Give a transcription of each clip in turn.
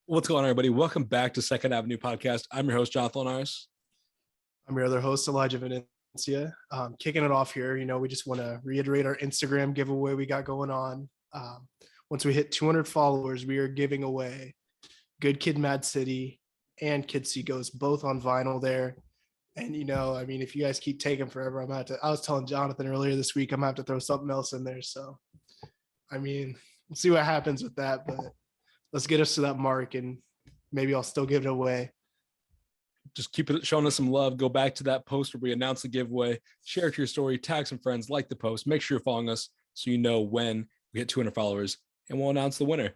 What's going on, everybody? Welcome back to Second Avenue Podcast. I'm your host, Jonathon and Elijah. I'm your other host, Elijah Venencia. Kicking it off here, we just want to reiterate our Instagram giveaway we got going on. Once we hit 200 followers, we are giving away Good Kid, Mad City and Kid See Ghost, both on vinyl there. And, if you guys keep taking forever, I was telling Jonathan earlier this week, I'm going to have to throw something else in there. So, we'll see what happens with that, but let's get us to that mark and maybe I'll still give it away. Just keep it showing us some love. Go back to that post where we announce the giveaway, share it to your story, tag some friends, like the post, make sure you're following us so you know when we hit 200 followers and we'll announce the winner.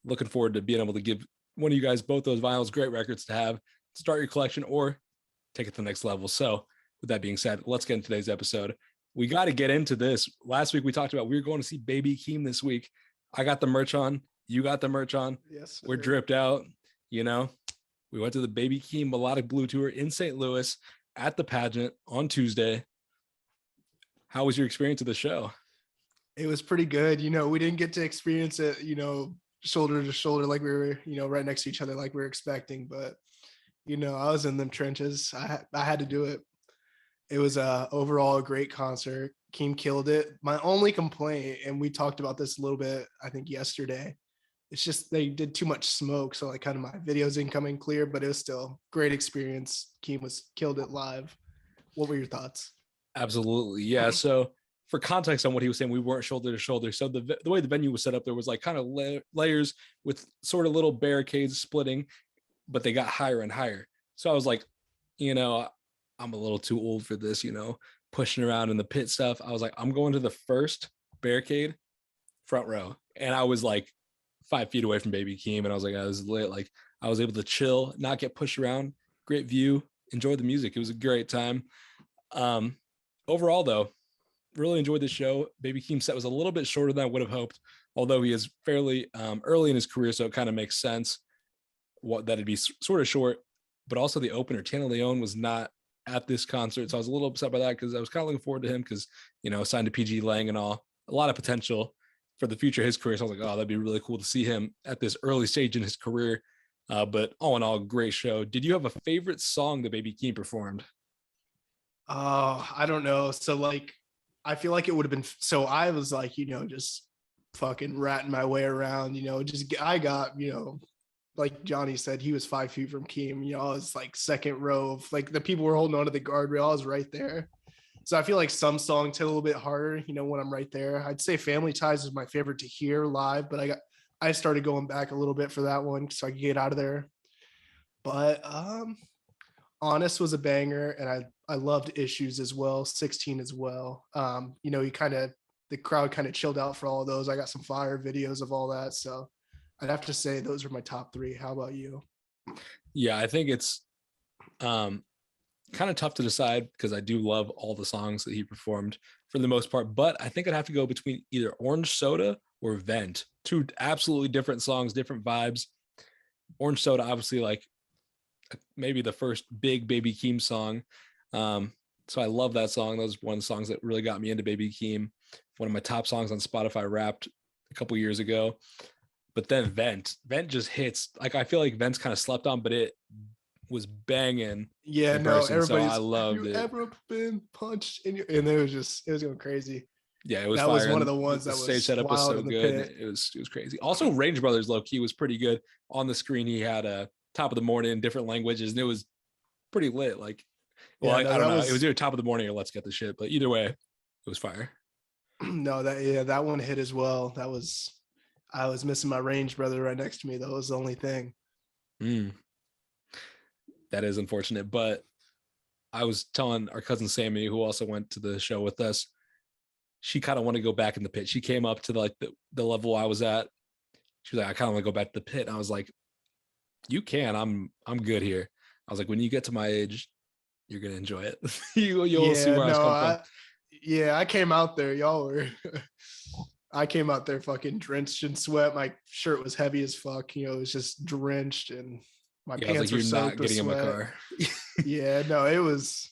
Looking forward to being able to give one of you guys both those vinyls. Great records to have, start your collection or take it to the next level. So with that being said, let's get into today's episode. We got to get into this. Last week we talked about we were going to see Baby Keem this week. I got the merch on. You got the merch on. Yes, we're dripped out. We went to the Baby Keem Melodic Blue Tour in St. Louis at the pageant on Tuesday. How was your experience of the show? It was pretty good. We didn't get to experience it, shoulder to shoulder like we were, right next to each other like we were expecting. But, I was in them trenches. I had to do it. It was overall a great concert. Keem killed it. My only complaint, and we talked about this a little bit, I think yesterday, it's just they did too much smoke, so like kind of my videos didn't come in clear, but it was still great experience. Keem killed it live. What were your thoughts? Absolutely, yeah. So for context on what he was saying, we weren't shoulder to shoulder. So the way the venue was set up, there was like kind of layers with sort of little barricades splitting, but they got higher and higher. So I was like, I'm a little too old for this, pushing around in the pit stuff. I was like, I'm going to the first barricade, front row, and I was like 5 feet away from Baby Keem, and I was like, I was lit. Like I was able to chill, not get pushed around. Great view, enjoyed the music. It was a great time. Overall, though, really enjoyed the show. Baby Keem's set was a little bit shorter than I would have hoped, although he is fairly early in his career, so it kind of makes sense that it'd be sort of short. But also the opener, Tana Leone, was not at this concert, so I was a little upset by that because I was kind of looking forward to him because signed to PG Lang and all, a lot of potential for the future of his career. So I was like, oh, that'd be really cool to see him at this early stage in his career. But all in all, great show. Did you have a favorite song that Baby Keem performed? I don't know. So I feel like it would have been, so I was like, just fucking ratting my way around, I got, like Johnny said, he was 5 feet from Keem, I was like second row of like the people were holding onto the guardrail. I was right there. So I feel like some songs hit a little bit harder, when I'm right there. I'd say Family Ties is my favorite to hear live, but I started going back a little bit for that one so I could get out of there. But Honest was a banger, and I loved Issues as well, 16 as well. The crowd kind of chilled out for all of those. I got some fire videos of all that, so I'd have to say those are my top three. How about you? Yeah, I think it's kind of tough to decide because I do love all the songs that he performed for the most part, but I think I'd have to go between either Orange Soda or Vent. Two absolutely different songs, different vibes. Orange Soda, obviously, like maybe the first big Baby Keem song. So I love that song. That was one of the songs that really got me into Baby Keem. One of my top songs on Spotify Wrapped a couple years ago. But then Vent just hits. Like I feel like Vent's kind of slept on, but it was banging. Yeah, no, everybody's. So I loved it. Ever been punched in your? And it was going crazy. Yeah, it was. That was one of the ones that was stage setup was so good. It was crazy. Also, Range Brothers low key was pretty good. On the screen, he had a Top of the Morning in different languages, and it was pretty lit. Like, I don't know. It was either Top of the Morning or Let's Get the Shit, but either way, it was fire. No, that one hit as well. I was missing my Range brother right next to me. That was the only thing. That is unfortunate, but I was telling our cousin Sammy, who also went to the show with us, she kind of wanted to go back in the pit. She came up to the level I was at. She was like, I kind of want to go back to the pit. And I was like, you can. I'm good here. I was like, when you get to my age, you're gonna enjoy it. You'll see where I was coming from. I came out there. I came out there fucking drenched in sweat. My shirt was heavy as fuck. It was just drenched, and my pants were soaked with sweat. In my car. Yeah, no, it was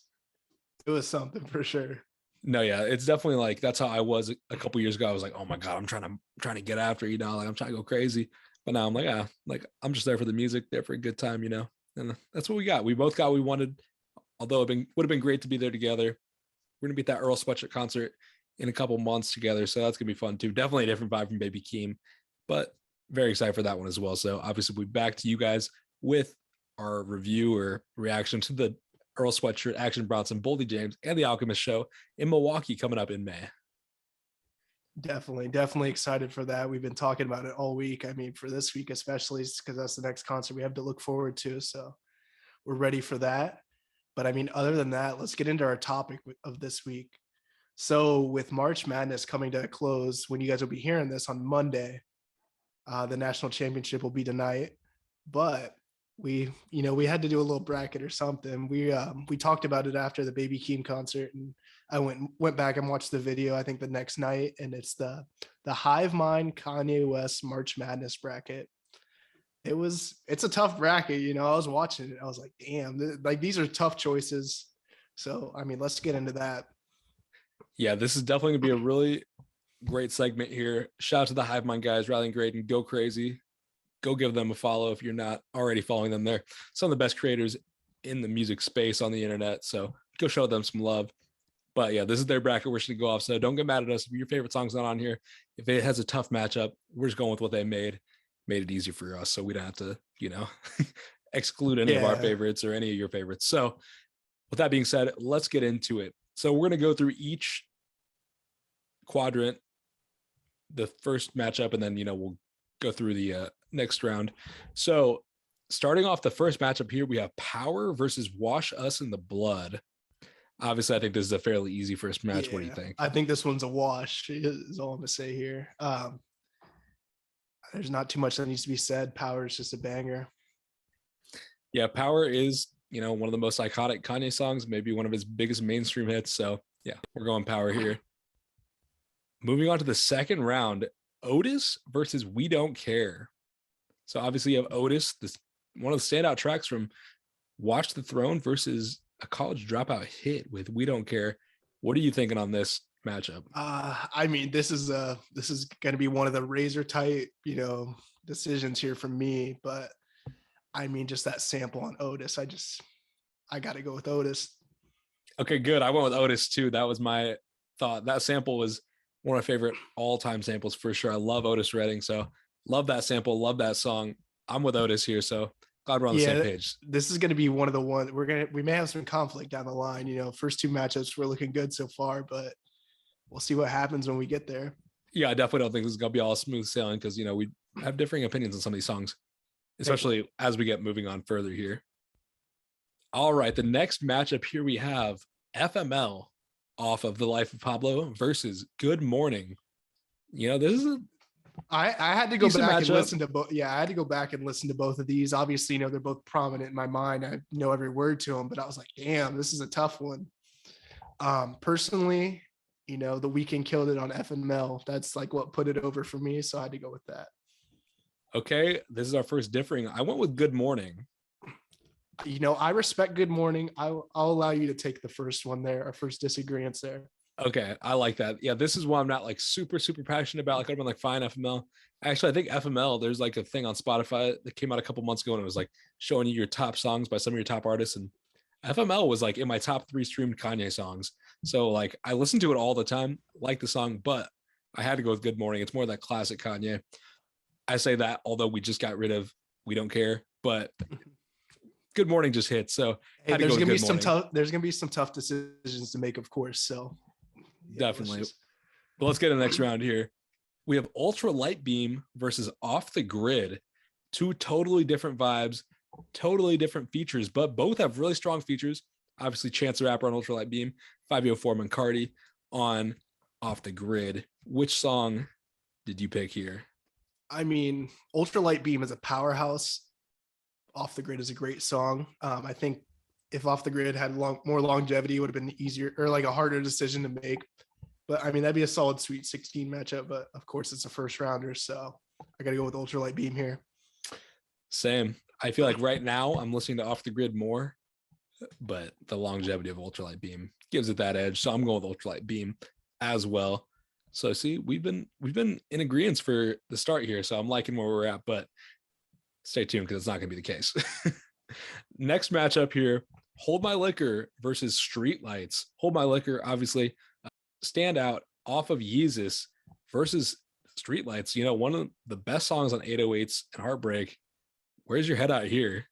something for sure. No, yeah, it's definitely like that's how I was a couple years ago. I was like, oh my god, I'm trying to get after, like I'm trying to go crazy. But now I'm like I'm just there for the music, there for a good time, and that's what we got. We both got what we wanted. Although it would have been great to be there together. We're gonna be at that Earl Sweatshirt concert in a couple months together, so that's gonna be fun too. Definitely a different vibe from Baby Keem, but very excited for that one as well. So obviously we'll be back to you guys with our review or reaction to the Earl Sweatshirt, Action Bronson, Boldy James, and the Alchemist show in Milwaukee coming up in May. Definitely excited for that. We've been talking about it all week. I mean, for this week especially, because that's the next concert we have to look forward to. So we're ready for that. But I mean, other than that, let's get into our topic of this week. So with March Madness coming to a close, when you guys will be hearing this on Monday, the national championship will be tonight. But we had to do a little bracket or something. We talked about it after the Baby Keem concert, and I went back and watched the video, I think the next night, and it's the Hivemind Kanye West March Madness bracket. It's a tough bracket, I was watching it, I was like, damn, like these are tough choices. So I mean, let's get into that. Yeah, this is definitely gonna be a really great segment here. Shout out to the Hivemind guys, Riley and Graydon, go crazy. Go give them a follow if you're not already following them. They're some of the best creators in the music space on the internet. So go show them some love. But yeah, this is their bracket. We're just gonna go off. So don't get mad at us if your favorite song's not on here. If it has a tough matchup, we're just going with what they made it easy for us. So we don't have to, exclude any of our favorites or any of your favorites. So with that being said, let's get into it. So we're gonna go through each quadrant, the first matchup, and then we'll go through the next round. So starting off the first matchup here, we have Power versus Wash Us in the Blood. Obviously, I think this is a fairly easy first match. What do you think? I think this one's a wash, is all I'm gonna say here. There's not too much that needs to be said. Power is just a banger. Yeah, Power is, one of the most iconic Kanye songs, maybe one of his biggest mainstream hits. So yeah, we're going Power here. Moving on to the second round, Otis versus We Don't Care. So obviously you have Otis, this one of the standout tracks from Watch the Throne versus a college dropout hit with We Don't Care. What are you thinking on this matchup? I mean, this is going to be one of the razor tight, decisions here from me. But I mean, just that sample on Otis, I got to go with Otis. Okay, good. I went with Otis too. That was my thought. That sample was one of my favorite all-time samples for sure. I love Otis Redding, so love that sample, love that song. I'm with Otis here, so glad we're on the same page. This is going to be one of the ones we may have some conflict down the line. First two matchups we're looking good so far, but we'll see what happens when we get there. Yeah, I definitely don't think this is going to be all smooth sailing because we have differing opinions on some of these songs, especially as we get moving on further here. All right, the next matchup here we have FML off of The Life of Pablo versus Good Morning. This is I had to go back and listen to both. Yeah, I had to go back and listen to both of these. Obviously, they're both prominent in my mind. I know every word to them, but I was like, damn, this is a tough one. Personally, The Weeknd killed it on FML. That's like what put it over for me. So I had to go with that. Okay, this is our first differing. I went with Good Morning. I respect Good Morning. I'll allow you to take the first one there, our first disagreements there. Okay, I like that. Yeah, this is one I'm not like super passionate about. Like I've been like fine FML. Actually, I think FML, there's like a thing on Spotify that came out a couple months ago and it was like showing you your top songs by some of your top artists, and FML was like in my top 3 streamed Kanye songs. So like I listen to it all the time, like the song, but I had to go with Good Morning. It's more that classic Kanye. I say that although we just got rid of We Don't Care, but Good Morning just hit. So there's gonna be some tough decisions to make, of course. So definitely. But let's get to the next round here. We have Ultra Light Beam versus Off the Grid. 2 totally different vibes, totally different features, but both have really strong features. Obviously, Chance the Rapper on Ultra Light Beam, 504 McCarty on Off the Grid. Which song did you pick here? I mean, Ultra Light Beam is a powerhouse. Off the Grid is a great song. I think if Off the Grid had more longevity, it would have been easier or like a harder decision to make. But I mean, that'd be a solid Sweet 16 matchup. But of course, it's a first rounder. So I got to go with Ultra Light Beam here. Same. I feel like right now I'm listening to Off the Grid more, but the longevity of Ultra Light Beam gives it that edge. So I'm going with Ultra Light Beam as well. So see, we've been in agreement for the start here. So I'm liking where we're at, but stay tuned because it's not going to be the case. Next matchup here, Hold My Liquor versus Streetlights. Hold My Liquor, obviously, stand out off of Yeezus versus Streetlights. One of the best songs on 808s and Heartbreak. Where's your head out here?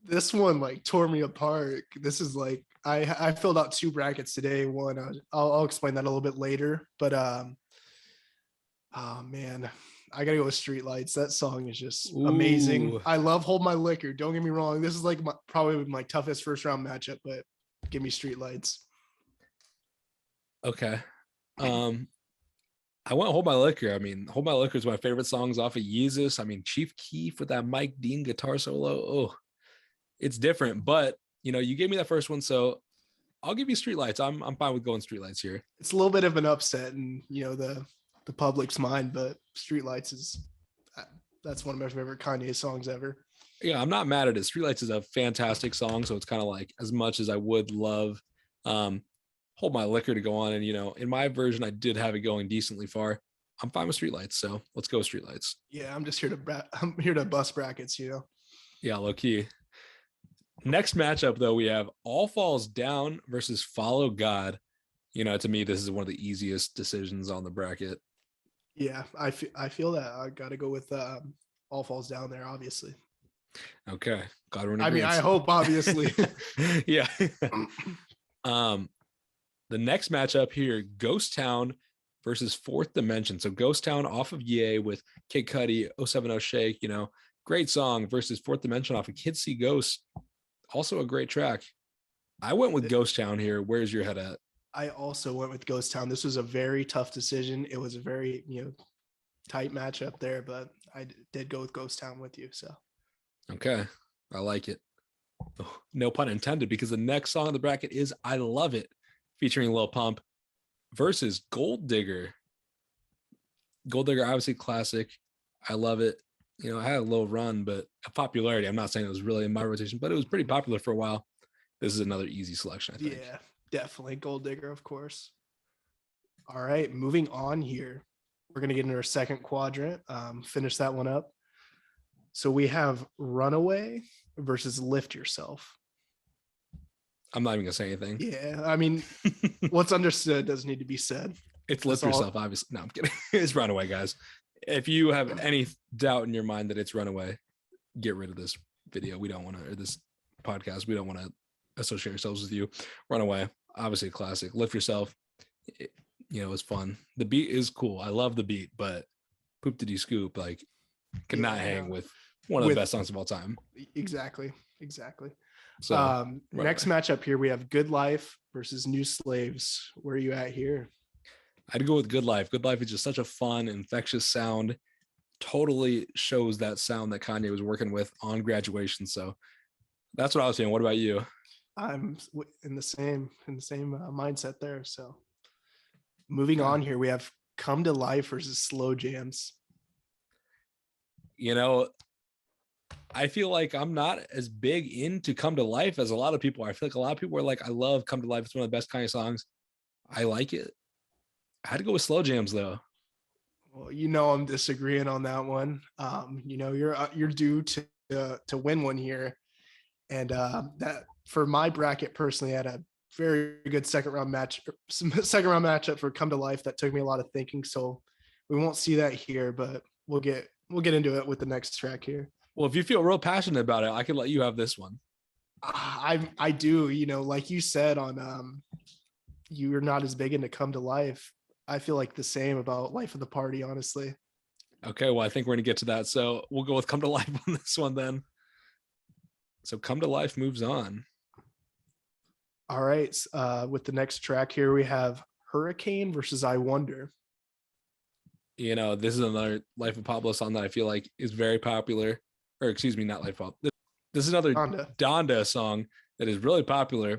This one like tore me apart. This is like I filled out 2 brackets today. One, I'll explain that a little bit later. But oh man, I gotta go with Streetlights. That song is just amazing. I love Hold My Liquor. Don't get me wrong. This is like probably my toughest first round matchup, but give me Streetlights. Okay. I went Hold My Liquor. I mean, Hold My Liquor is my favorite songs off of Yeezus. I mean, Chief Keef with that Mike Dean guitar solo. Oh, it's different. But you gave me that first one, so I'll give you Streetlights. I'm fine with going Streetlights here. It's a little bit of an upset in the public's mind, but Streetlights that's one of my favorite Kanye songs ever. Yeah, I'm not mad at it. Streetlights is a fantastic song, so it's kind of like as much as I would love Hold My Liquor to go on, and in my version I did have it going decently far. I'm fine with Streetlights, so let's go Streetlights. Yeah, I'm just here to bust brackets, Yeah, low key. Next matchup though, we have All Falls Down versus Follow God. To me, this is one of the easiest decisions on the bracket. Yeah, I feel that I got to go with All Falls Down there, obviously. Okay, I hope, obviously. Yeah. The next matchup here, Ghost Town versus Fourth Dimension. So Ghost Town off of Ye with Kid Cudi, 070 Shake, great song, versus Fourth Dimension off of Kids See Ghosts. Also a great track. I went with Ghost Town here. Where's your head at? I also went with Ghost Town. This was a very tough decision. It was a very, tight matchup there, but I did go with Ghost Town with you. So, okay, I like it. Oh, no pun intended, because the next song on the bracket is I Love It, featuring Lil Pump versus Gold Digger. Gold Digger, obviously classic. I love it. I had a little run, but a popularity. I'm not saying it was really in my rotation, but it was pretty popular for a while. This is another easy selection, I think. Yeah, definitely Gold Digger, of course. All right, moving on here. We're going to get into our second quadrant. Finish that one up. So we have Runaway versus Lift Yourself. I'm not even going to say anything. Yeah, I mean, what's understood doesn't need to be said. It's Lift Yourself, obviously. No, I'm kidding. It's Runaway, guys. If you have any doubt in your mind that it's Runaway, get rid of this video. We don't want to, or this podcast. We don't want to associate ourselves with you. Runaway, obviously a classic. Lift Yourself, it's fun. The beat is cool. I love the beat, but Poop Diddy Scoop, cannot hang with one of the best songs of all time. Exactly. So next matchup here, we have Good Life versus New Slaves. Where are you at here? I'd go with Good Life. Good Life is just such a fun, infectious sound. Totally shows that sound that Kanye was working with on Graduation. So that's what I was saying. What about you? I'm in the same mindset there. So moving on here, we have Come to Life versus Slow Jams. I feel like I'm not as big into Come to Life as a lot of people are. I feel like a lot of people are like, I love Come to Life. It's one of the best Kanye songs. I like it. I had to go with Slow Jams though. Well, I'm disagreeing on that one. You're due to win one here, and that for my bracket personally, I had a very good second round matchup for Come to Life that took me a lot of thinking. So we won't see that here, but we'll get into it with the next track here. Well, if you feel real passionate about it, I could let you have this one. I do. Like you said on you're not as big into Come to Life. I feel like the same about Life of the Party, honestly. Okay, well, I think we're going to get to that. So we'll go with Come to Life on this one then. So Come to Life moves on. All right. With the next track here, we have Hurricane versus I Wonder. This is another Life of Pablo song that I feel like is very popular. Or excuse me, not Life of Pablo. This is another Donda song that is really popular.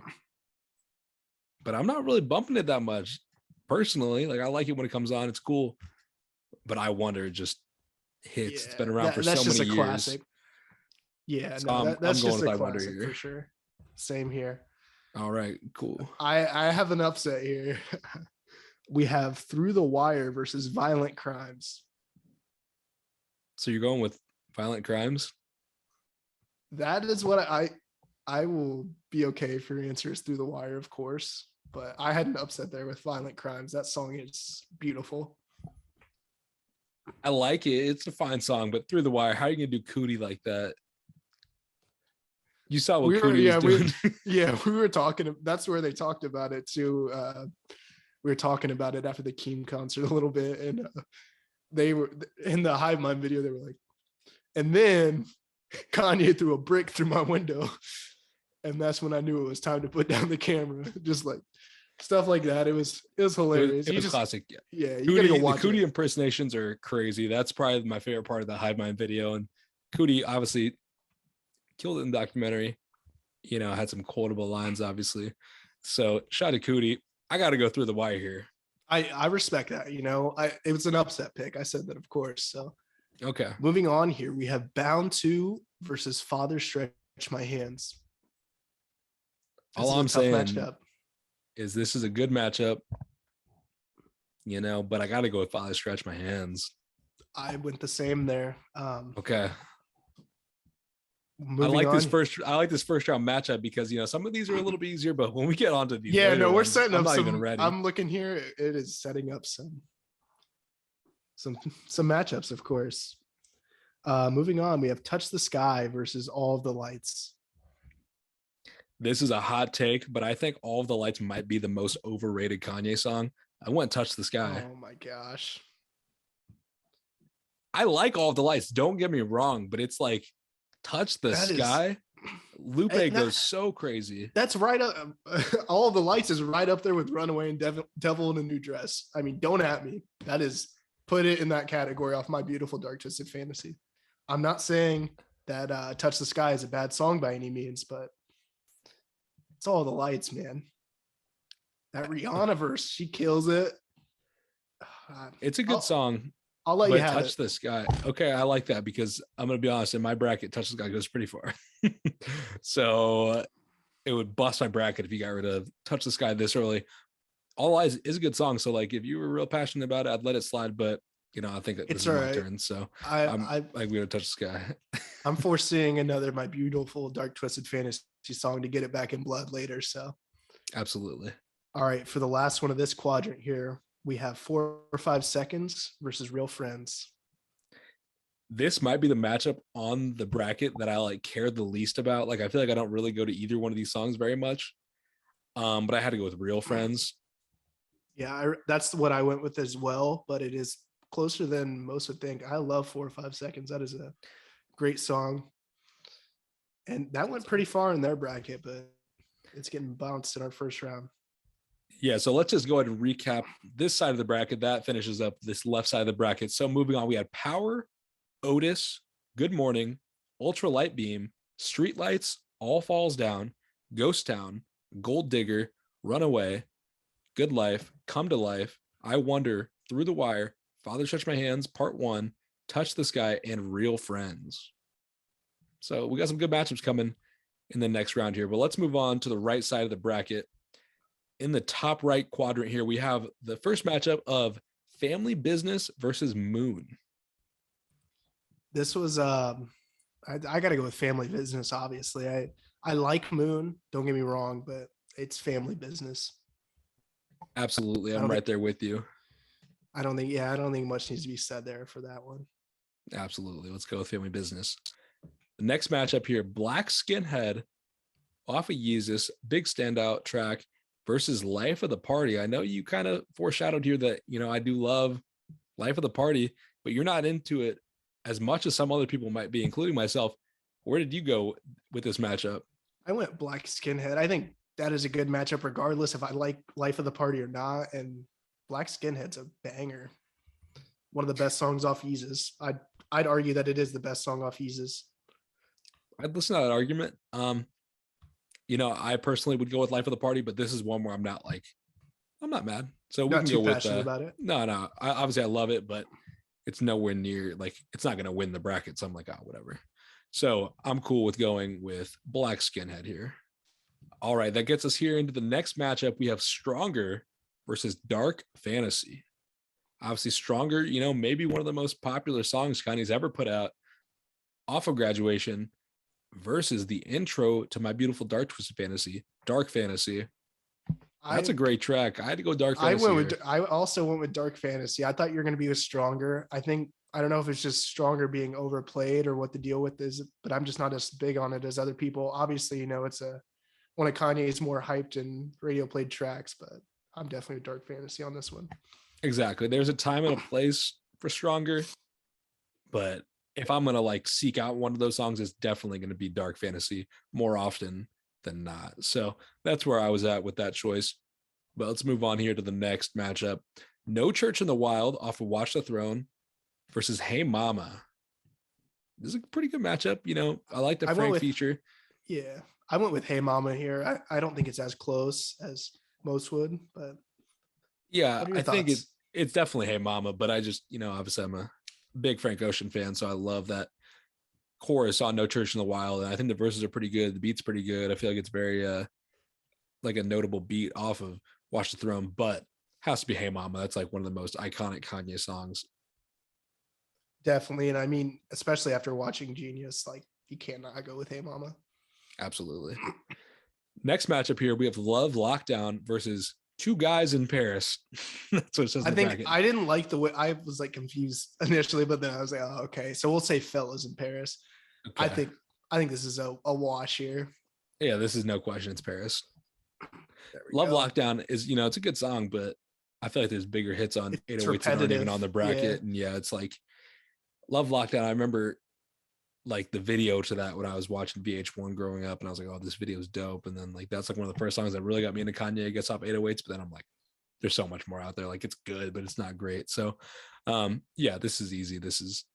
But I'm not really bumping it that much. Personally, I like it when it comes on. It's cool, but I Wonder just hits. It's been around for so many years. Classic. Yeah, so that's I'm just going a with I Wonder classic here for sure. Same here. All right, cool. I have an upset here. we have Through the Wire versus Violent Crimes. So you're going with Violent Crimes? That is what I will be okay if your answer is Through the Wire, of course. But I had an upset there with Violent Crimes. That song is beautiful. I like it. It's a fine song, but Through the Wire, how are you gonna do Cootie like that? You saw what Cootie was doing. We were talking. That's where they talked about it too. We were talking about it after the Keem concert a little bit, and they were in the Hivemind video. They were like, and then Kanye threw a brick through my window, and that's when I knew it was time to put down the camera. Just like stuff like that. It was hilarious. It was classic. Yeah, you gotta go watch the Cootie impersonations are crazy. That's probably my favorite part of the Hivemind video. And Cootie obviously killed it in the documentary. You know, had some quotable lines, obviously. So shout out to Cootie. I got to go Through the Wire here. I respect that. You know, it was an upset pick. I said that, of course. So okay. Moving on here, we have Bound 2 versus Father Stretch My Hands. All I'm saying is this is a good matchup, you know, but I got to go with Father Stretch My Hands. I went the same there. Okay. I like this first round matchup because, you know, some of these are a little bit easier, but when we get onto these, we're setting up some. Even ready. I'm looking here. It is setting up some matchups, of course. Moving on, we have Touch the Sky versus All of the Lights. This is a hot take, but I think All of the Lights might be the most overrated Kanye song. I want Touch the Sky. Oh my gosh. I like All of the Lights. Don't get me wrong, but it's like Touch the Sky. Lupe goes so crazy. That's right up. All of the Lights is right up there with Runaway and Devil in a New Dress. I mean, don't at me. That is, put it in that category off My Beautiful Dark Twisted Fantasy. I'm not saying that Touch the Sky is a bad song by any means, but it's All the Lights, man. That Rihanna verse, she kills it. It's a good song. I'll let you have Touch the Sky. Okay, I like that because I'm going to be honest, in my bracket, Touch the Sky goes pretty far. So it would bust my bracket if you got rid of Touch the Sky this early. All Eyes is a good song. So like if you were real passionate about it, I'd let it slide. But you know, I think that this is my turn. So I'm like, we would Touch the Sky. I'm foreseeing another My Beautiful Dark Twisted Fantasy song to get it back in blood later. So absolutely. All right, for the last one of this quadrant here, we have 4 or 5 Seconds versus Real Friends. This might be the matchup on the bracket that I like care the least about. Like, I feel like I don't really go to either one of these songs very much. But I had to go with Real Friends. Yeah, that's what I went with as well, but it is closer than most would think. I love 4 or 5 Seconds. That is a great song. And that went pretty far in their bracket, but it's getting bounced in our first round. Yeah, so let's just go ahead and recap this side of the bracket. That finishes up this left side of the bracket. So moving on, we had Power, Otis, Good Morning, Ultra Light Beam, Streetlights, All Falls Down, Ghost Town, Gold Digger, Runaway, Good Life, Come to Life, I Wonder, Through the Wire, Father Stretch My Hands, Part 1, Touch the Sky, and Real Friends. So we got some good matchups coming in the next round here, but let's move on to the right side of the bracket. In the top right quadrant here, we have the first matchup of Family Business versus Moon. This was I got to go with Family Business. Obviously, I like Moon. Don't get me wrong, but it's Family Business. Absolutely, I'm right there with you. I don't think much needs to be said there for that one. Absolutely, let's go with Family Business. The next matchup here, Black Skinhead off of Yeezus, big standout track, versus Life of the Party. I know you kind of foreshadowed here that, you know, I do love Life of the Party, but you're not into it as much as some other people might be, including myself. Where did you go with this matchup? I went Black Skinhead. I think that is a good matchup regardless if I like Life of the Party or not. And Black Skinhead's a banger. One of the best songs off Yeezus. I'd argue that it is the best song off Yeezus. I'd listen to that argument. You know, I personally would go with Life of the Party, but this is one where I'm not mad. So we can go with about it. No. Obviously I love it, but it's nowhere near, like, it's not going to win the bracket. So I'm like, whatever. So I'm cool with going with Black Skinhead here. All right. That gets us here into the next matchup. We have Stronger versus Dark Fantasy. Obviously, Stronger, maybe one of the most popular songs Kanye's ever put out off of Graduation versus the intro to My Beautiful Dark Twisted Fantasy, Dark Fantasy. That's a great track. I had to go Dark Fantasy. I also went with Dark Fantasy. I thought you were going to be with Stronger. I don't know if it's just Stronger being overplayed or what the deal with is, but I'm just not as big on it as other people. Obviously, it's one of Kanye's more hyped and radio played tracks, but I'm definitely with Dark Fantasy on this one. Exactly. There's a time and a place for Stronger, but if I'm gonna seek out one of those songs, it's definitely gonna be Dark Fantasy more often than not. So that's where I was at with that choice. But let's move on here to the next matchup. No Church in the Wild off of Watch the Throne versus Hey Mama. This is a pretty good matchup. I like the Frank feature. Yeah, I went with Hey Mama here. I don't think it's as close as most would, but yeah, I think it's definitely Hey Mama, but I just, obviously I'm a big Frank Ocean fan, so I love that chorus on No Church in the Wild, and I think the verses are pretty good. The beat's pretty good. I feel like it's very a notable beat off of Watch the Throne, but has to be Hey Mama. That's one of the most iconic Kanye songs. Definitely, and I mean, especially after watching Genius, you cannot go with Hey Mama. Absolutely. Next matchup here, we have Love Lockdown versus Two Guys in Paris. That's what it says in the bracket. I didn't like the way I was confused initially, but then I was like, oh, okay. So we'll say Fellas in Paris. Okay. I think this is a wash here. Yeah, this is no question. It's Paris. Love Lockdown is, it's a good song, but I feel like there's bigger hits on 808s that aren't even on the bracket. Yeah. And it's Love Lockdown. I remember the video to that when I was watching VH1 growing up, and I was like, oh, this video is dope. And then that's one of the first songs that really got me into Kanye. It gets off 808s, but then I'm like, there's so much more out there. It's good, but it's not great. So yeah, this is easy. This is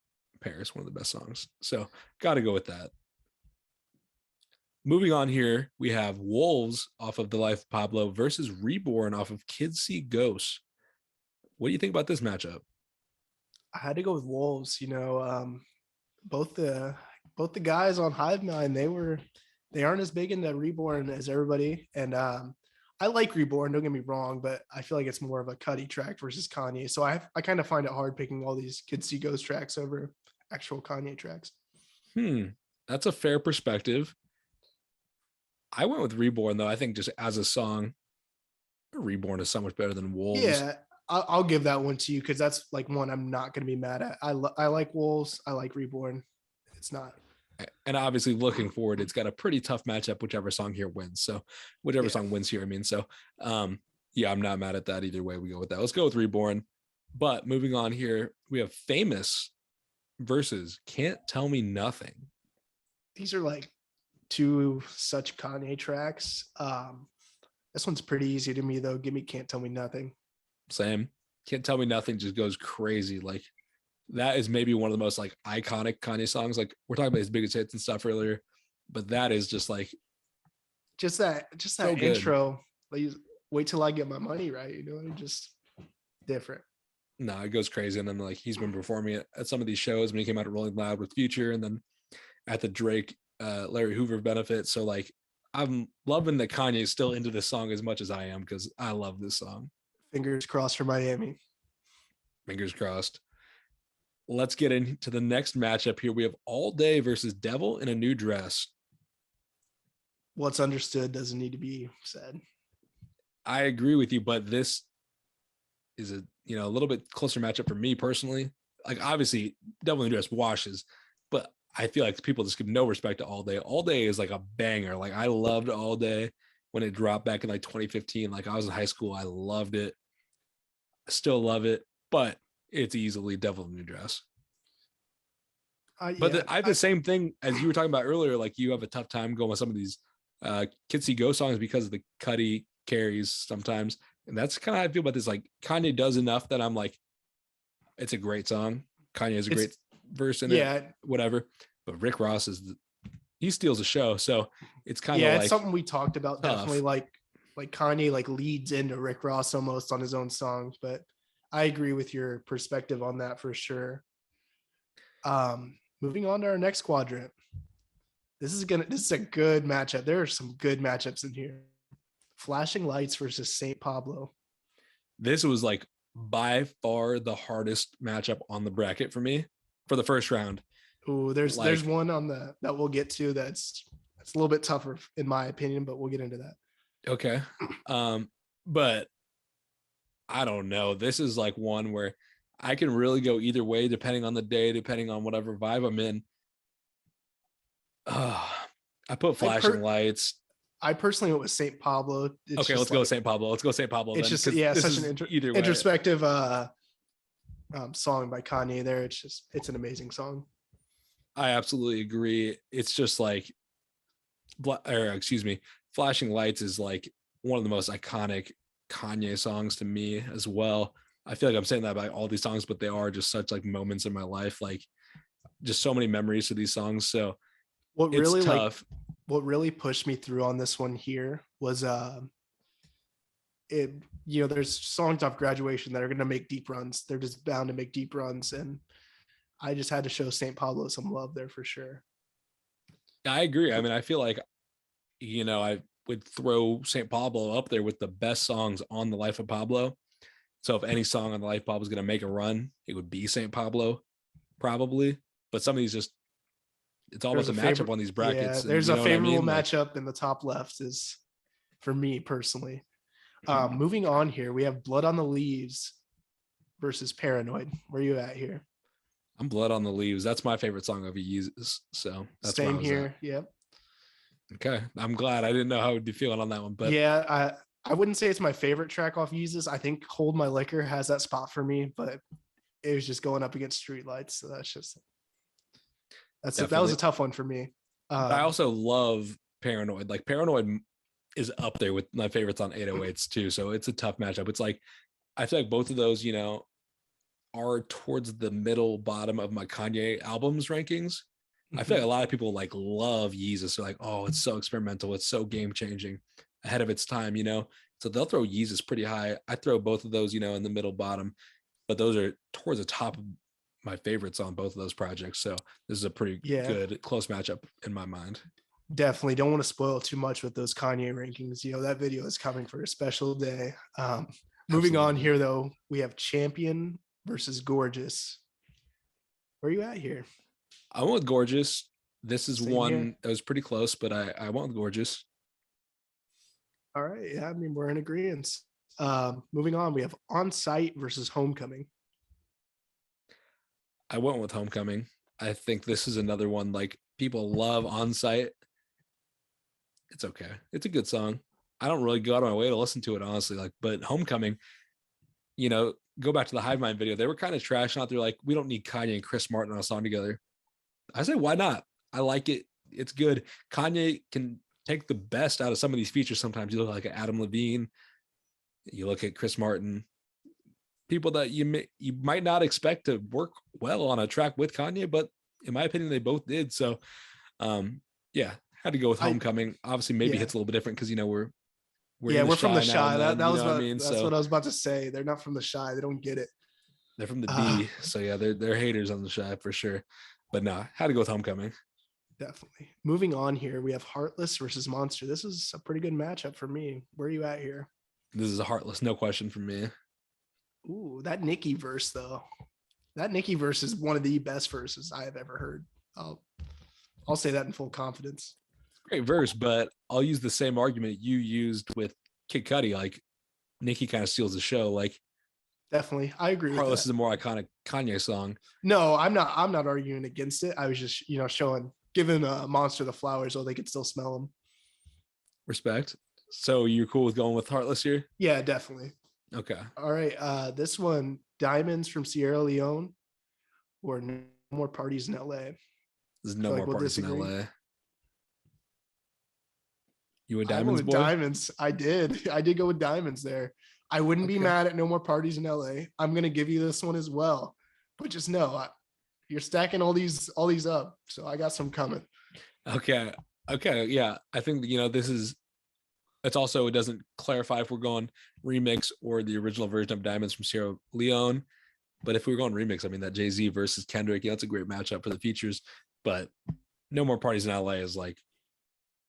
Paris, one of the best songs. So got to go with that. Moving on here, we have Wolves off of The Life of Pablo versus Reborn off of Kids See Ghosts. What do you think about this matchup? I had to go with Wolves. Both the guys on Hivemind, they aren't as big into Reborn as everybody, and I like Reborn, don't get me wrong, but I feel like it's more of a Cudi track versus Kanye. So I kind of find it hard picking all these Kids See Ghost tracks over actual Kanye tracks. That's a fair perspective. I went with Reborn though. I think just as a song, Reborn is so much better than Wolves. Yeah, I'll give that one to you because that's one I'm not going to be mad at. I like Wolves. I like Reborn. It's not. And obviously looking forward, it's got a pretty tough matchup, whichever song here wins. So whichever song wins here, yeah, I'm not mad at that either way. We go with that. Let's go with Reborn. But moving on here, we have Famous versus Can't Tell Me Nothing. These are two such Kanye tracks. This one's pretty easy to me though. Give me Can't Tell Me Nothing. Same. Can't Tell Me Nothing just goes crazy. That is maybe one of the most iconic Kanye songs. We're talking about his biggest hits and stuff earlier, but that is just that so intro. Wait till I get my money right. Just different. No, it goes crazy. And then he's been performing it at some of these shows when he came out at Rolling Loud with Future, and then at the Drake Larry Hoover benefit. So I'm loving that Kanye is still into this song as much as I am, because I love this song. Fingers crossed for Miami. Fingers crossed. Let's get into the next matchup here. We have All Day versus Devil in a New Dress. What's understood doesn't need to be said. I agree with you, but this is a little bit closer matchup for me personally. Obviously, Devil in a New Dress washes, but I feel like people just give no respect to All Day. All Day is a banger. I loved All Day when it dropped back in 2015. I was in high school. I loved it. I still love it, but it's easily Devil in a New Dress. But I have the same thing as you were talking about earlier. You have a tough time going with some of these Kids See Ghost songs because of the Cudi carries sometimes. And that's kind of how I feel about this. Kanye does enough that I'm it's a great song. Kanye has a great verse in it, whatever. But Rick Ross he steals the show. So it's kind of it's something we talked about. Tough. Definitely Kanye leads into Rick Ross almost on his own songs, but I agree with your perspective on that for sure. Moving on to our next quadrant. This is a good matchup. There are some good matchups in here. Flashing Lights versus St. Pablo. This was like by far the hardest matchup on the bracket for me for the first round. Ooh, there's one on that we'll get to that's a little bit tougher in my opinion, but we'll get into that. Okay. But I don't know. This is like one where I can really go either way depending on the day, depending on whatever vibe I'm in. I put Flashing Lights. I personally went with St. Pablo. Okay, let's go with St. Pablo. Let's go St. Pablo. It's then, just such an introspective song by Kanye there. It's an amazing song. I absolutely agree. It's just like, Flashing Lights is like one of the most iconic Kanye songs to me as well. I feel like I'm saying that about all these songs, but they are just such like moments in my life, like just so many memories to these songs. So what really pushed me through on this one here was there's songs off Graduation that are going to make deep runs. They're just bound to make deep runs, and I just had to show St. Pablo some love there for sure. I agree. I mean, I feel like, I would throw St. Pablo up there with the best songs on the Life of Pablo. So if any song on the Life of Pablo is going to make a run, it would be St. Pablo probably. But some of these it's almost a matchup on these brackets. Yeah, there's a favorable matchup in the top left is for me personally. Moving on here, we have Blood on the Leaves versus Paranoid. Where are you at here? I'm Blood on the Leaves. That's my favorite song of Yeezus. So that's same here. Yep. Okay. I'm glad. I didn't know how I would be feeling on that one. But yeah, I wouldn't say it's my favorite track off Yeezus. I think Hold My Liquor has that spot for me, but it was just going up against Streetlights. So that was a tough one for me. I also love Paranoid. Like Paranoid is up there with my favorites on 808s too. So it's a tough matchup. It's like, I feel like both of those, are towards the middle bottom of my Kanye albums rankings. I feel like a lot of people like love Yeezus. They're like, oh, it's so experimental. It's so game changing, ahead of its time, So they'll throw Yeezus pretty high. I throw both of those, in the middle bottom, but those are towards the top of my favorites on both of those projects. So this is a pretty good close matchup in my mind. Definitely don't want to spoil too much with those Kanye rankings. That video is coming for a special day. Moving on here though, we have Champion versus Gorgeous. Where are you at here? I went with Gorgeous. This is one that was pretty close, but I went with Gorgeous. All right. Yeah, I mean, we're in agreement. Moving on, we have On Site versus Homecoming. I went with Homecoming. I think this is another one like people love On Site. It's okay. It's a good song. I don't really go out of my way to listen to it, honestly. But Homecoming, go back to the Hivemind video. They were kind of trashing out. They're like, we don't need Kanye and Chris Martin on a song together. I say, why not? I like it. It's good. Kanye can take the best out of some of these features. Sometimes you look like Adam Levine. You look at Chris Martin. People that you might not expect to work well on a track with Kanye, but in my opinion, they both did. So, had to go with Homecoming. Obviously, maybe hits a little bit different because we're from the Shy. That's what I was about to say. They're not from the Shy. They don't get it. They're from the D. So yeah, they're haters on the Shy for sure. But no, had to go with Homecoming. Definitely. Moving on here, we have Heartless versus Monster. This is a pretty good matchup for me. Where are you at here? This is a Heartless, no question for me. Ooh, that Nicki verse though. That Nicki verse is one of the best verses I have ever heard. I'll say that in full confidence. Great verse, but I'll use the same argument you used with Kid Cudi. Like Nicki kind of steals the show. Like definitely, I agree. Heartless is a more iconic Kanye song. No, I'm not arguing against it. I was just giving Monster the flowers so they could still smell them. Respect. So you're cool with going with Heartless here? Yeah, definitely. Okay. All right. This one, Diamonds from Sierra Leone or No More Parties in LA. There's no more parties in LA. You a Diamonds boy? Diamonds. I did go with Diamonds there. I wouldn't be mad at No More Parties in LA. I'm going to give you this one as well. But just know, you're stacking all these up. So I got some coming. Okay. Yeah. I think, it doesn't clarify if we're going remix or the original version of Diamonds from Sierra Leone. But if we were going remix, I mean, that Jay-Z versus Kendrick, that's a great matchup for the features. But No More Parties in LA is like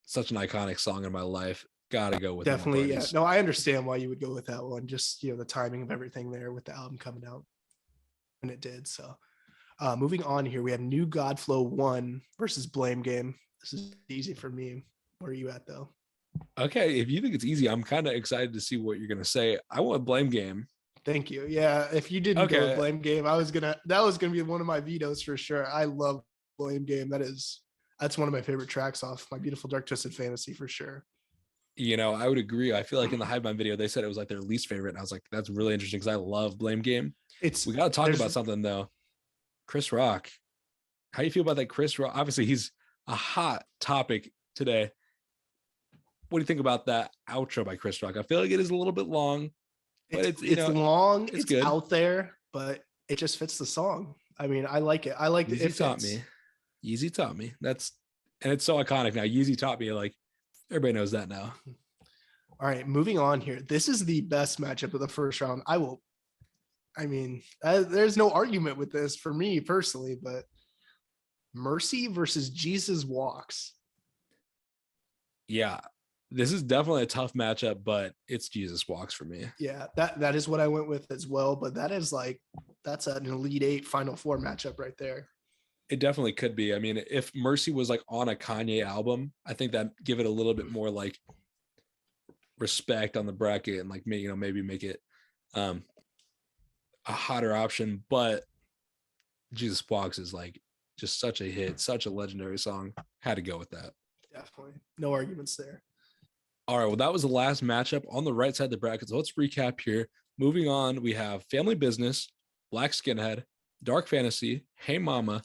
such an iconic song in my life. Gotta go with Definitely, yeah. Parties. No, I understand why you would go with that one. Just the timing of everything there with the album coming out when it did. So, moving on here, we have New Godflow 1 versus Blame Game. This is easy for me. Where are you at though? Okay, if you think it's easy, I'm kind of excited to see what you're gonna say. I want Blame Game. Thank you. Yeah, if you didn't go with Okay, Blame Game, that was gonna be one of my vetoes for sure. I love Blame Game. That's one of my favorite tracks off My Beautiful Dark Twisted Fantasy for sure. I would agree. I feel like in the Hivemind video, they said it was like their least favorite. And I was like, that's really interesting because I love Blame Game. We got to talk about something though. Chris Rock. How do you feel about that Chris Rock? Obviously, he's a hot topic today. What do you think about that outro by Chris Rock? I feel like it is a little bit long, but it's long, it's good. Out there, but it just fits the song. I mean, I like it. I like it. Yeezy taught me. Yeezy taught me. And it's so iconic now. Yeezy taught me, like everybody knows that now. All right, moving on here. This is the best matchup of the first round. There's no argument with this for me personally, but Mercy versus Jesus Walks. Yeah, this is definitely a tough matchup, but it's Jesus Walks for me. Yeah, that is what I went with as well. But that's an Elite Eight Final Four matchup right there. It definitely could be. I mean, if Mercy was like on a Kanye album, I think that give it a little bit more like respect on the bracket and like maybe make it a hotter option. But Jesus Walks is like just such a hit, such a legendary song. Had to go with that. Definitely. No arguments there. All right. Well, that was the last matchup on the right side of the bracket. So let's recap here. Moving on, we have Family Business, Black Skinhead, Dark Fantasy, Hey Mama,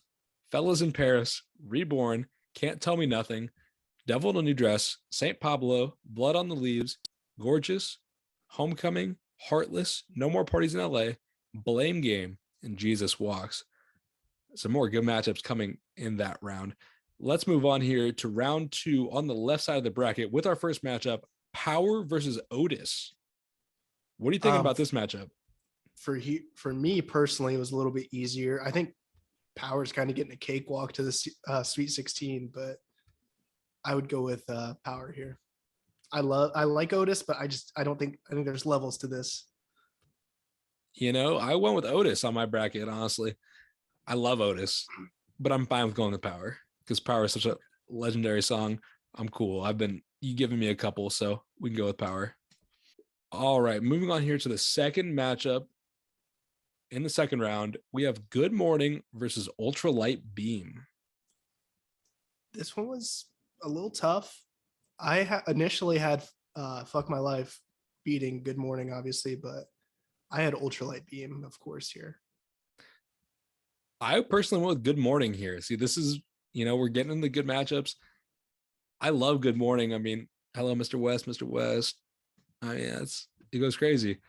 Fellas in Paris, Reborn, Can't Tell Me Nothing, Devil in a New Dress, St. Pablo, Blood on the Leaves, Gorgeous, Homecoming, Heartless, No More Parties in LA, Blame Game, and Jesus Walks. Some more good matchups coming in that round. Let's move on here to round 2 on the left side of the bracket with our first matchup, Power versus Otis. What do you think about this matchup? For me personally, it was a little bit easier. I think Power's kind of getting a cakewalk to the Sweet 16, but I would go with Power here. I like Otis, but I think there's levels to this. I went with Otis on my bracket, honestly. I love Otis, but I'm fine with going with Power because Power is such a legendary song. I'm cool. You giving me a couple, so we can go with Power. All right, moving on here to the second matchup. In the second round, we have Good Morning versus Ultralight Beam. This one was a little tough. I initially had Fuck My Life beating Good Morning, obviously, but I had Ultralight Beam, of course, here. I personally went with Good Morning here. See, this is, we're getting into good matchups. I love Good Morning. I mean, hello, Mr. West, Mr. West. I mean, it goes crazy.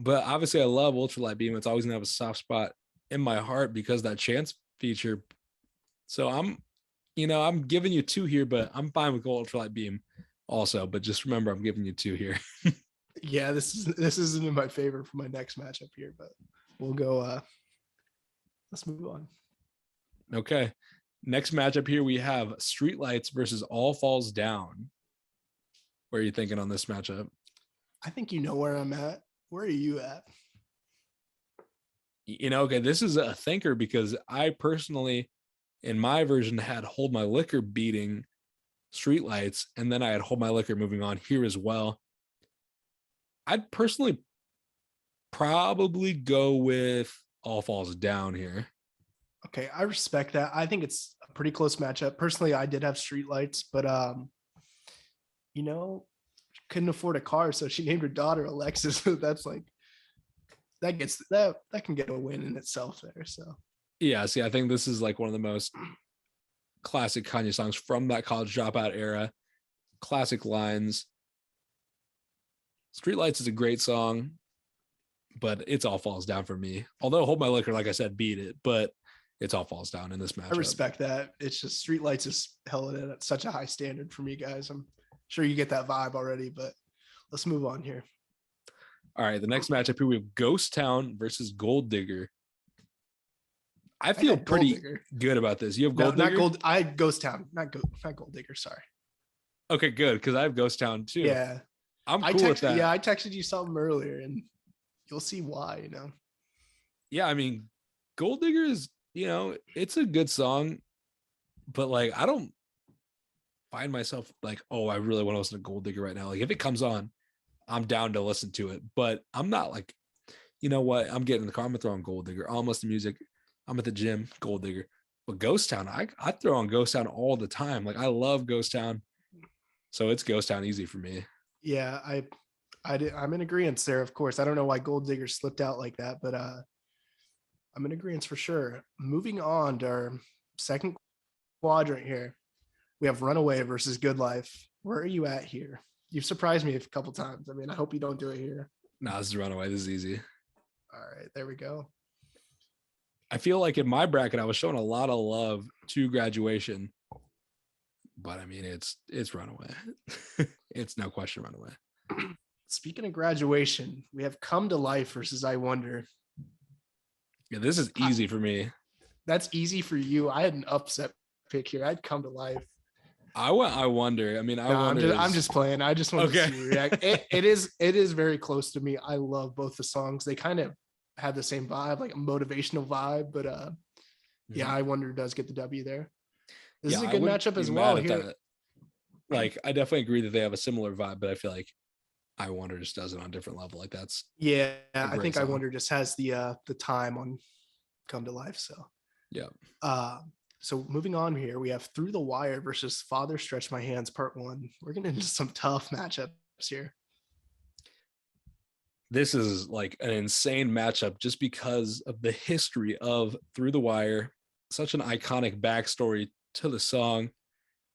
But obviously, I love Ultralight Beam. It's always going to have a soft spot in my heart because that Chance feature. So I'm giving you 2 here, but I'm fine with Ultralight Beam also. But just remember, I'm giving you 2 here. Yeah, this isn't in my favor for my next matchup here, but we'll go. Let's move on. Okay. Next matchup here, we have Streetlights versus All Falls Down. Where are you thinking on this matchup? I think you know where I'm at. Where are you at? Okay, this is a thinker because I personally, in my version, had Hold My Liquor beating Streetlights, and then I had Hold My Liquor moving on here as well. I'd personally probably go with All Falls Down here. Okay, I respect that. I think it's a pretty close matchup. Personally, I did have Streetlights, but couldn't afford a car, so she named her daughter Alexis. That's like that can get a win in itself there. So yeah, see, I think this is like one of the most classic Kanye songs from that College Dropout era. Classic lines. Streetlights is a great song, but it's All Falls Down for me. Although Hold My Liquor, like I said, beat it, but it's All Falls Down in this matchup. I respect that. It's just Streetlights is held at such a high standard for me, guys. I'm sure you get that vibe already, but let's move on here. All right, the next matchup here, we have Ghost Town versus Gold Digger. I feel pretty good about this. You have Gold Digger? Not Gold. I had Ghost Town, not Gold Digger. Sorry. Okay, good, because I have Ghost Town too. Yeah. I'm cool with that. Yeah, I texted you something earlier and you'll see why, you know. Yeah, I mean, Gold Digger is, it's a good song, but like I don't find myself like, oh, I really want to listen to Gold Digger right now. Like if it comes on, I'm down to listen to it, but I'm not like, you know what? I'm getting in the car, I'm gonna throw on Gold Digger. I'm listening to music. I'm at the gym, Gold Digger. But Ghost Town, I throw on Ghost Town all the time. Like I love Ghost Town. So it's Ghost Town easy for me. Yeah, I'm in agreement there, of course. I don't know why Gold Digger slipped out like that, but I'm in agreement for sure. Moving on to our second quadrant here. We have Runaway versus Good Life. Where are you at here? You've surprised me a couple times. I mean, I hope you don't do it here. Nah, this is Runaway. This is easy. All right, there we go. I feel like in my bracket, I was showing a lot of love to Graduation, but I mean, it's Runaway. It's no question Runaway. Speaking of Graduation, we have Come to Life versus I Wonder. Yeah, this is easy for me. That's easy for you. I had an upset pick here. I'd Come to Life. I wonder. I mean, I'm just playing. I just want to see you react. It is very close to me. I love both the songs. They kind of have the same vibe, like a motivational vibe. But yeah, I Wonder does get the W there. This is a good matchup as well here. Like, I definitely agree that they have a similar vibe, but I feel like I Wonder just does it on a different level. Like that's I think song. I Wonder just has the time on Come to Life. So yeah. So moving on here, we have Through the Wire versus Father Stretch My Hands Part 1. We're getting into some tough matchups here. This is like an insane matchup just because of the history of Through the Wire, such an iconic backstory to the song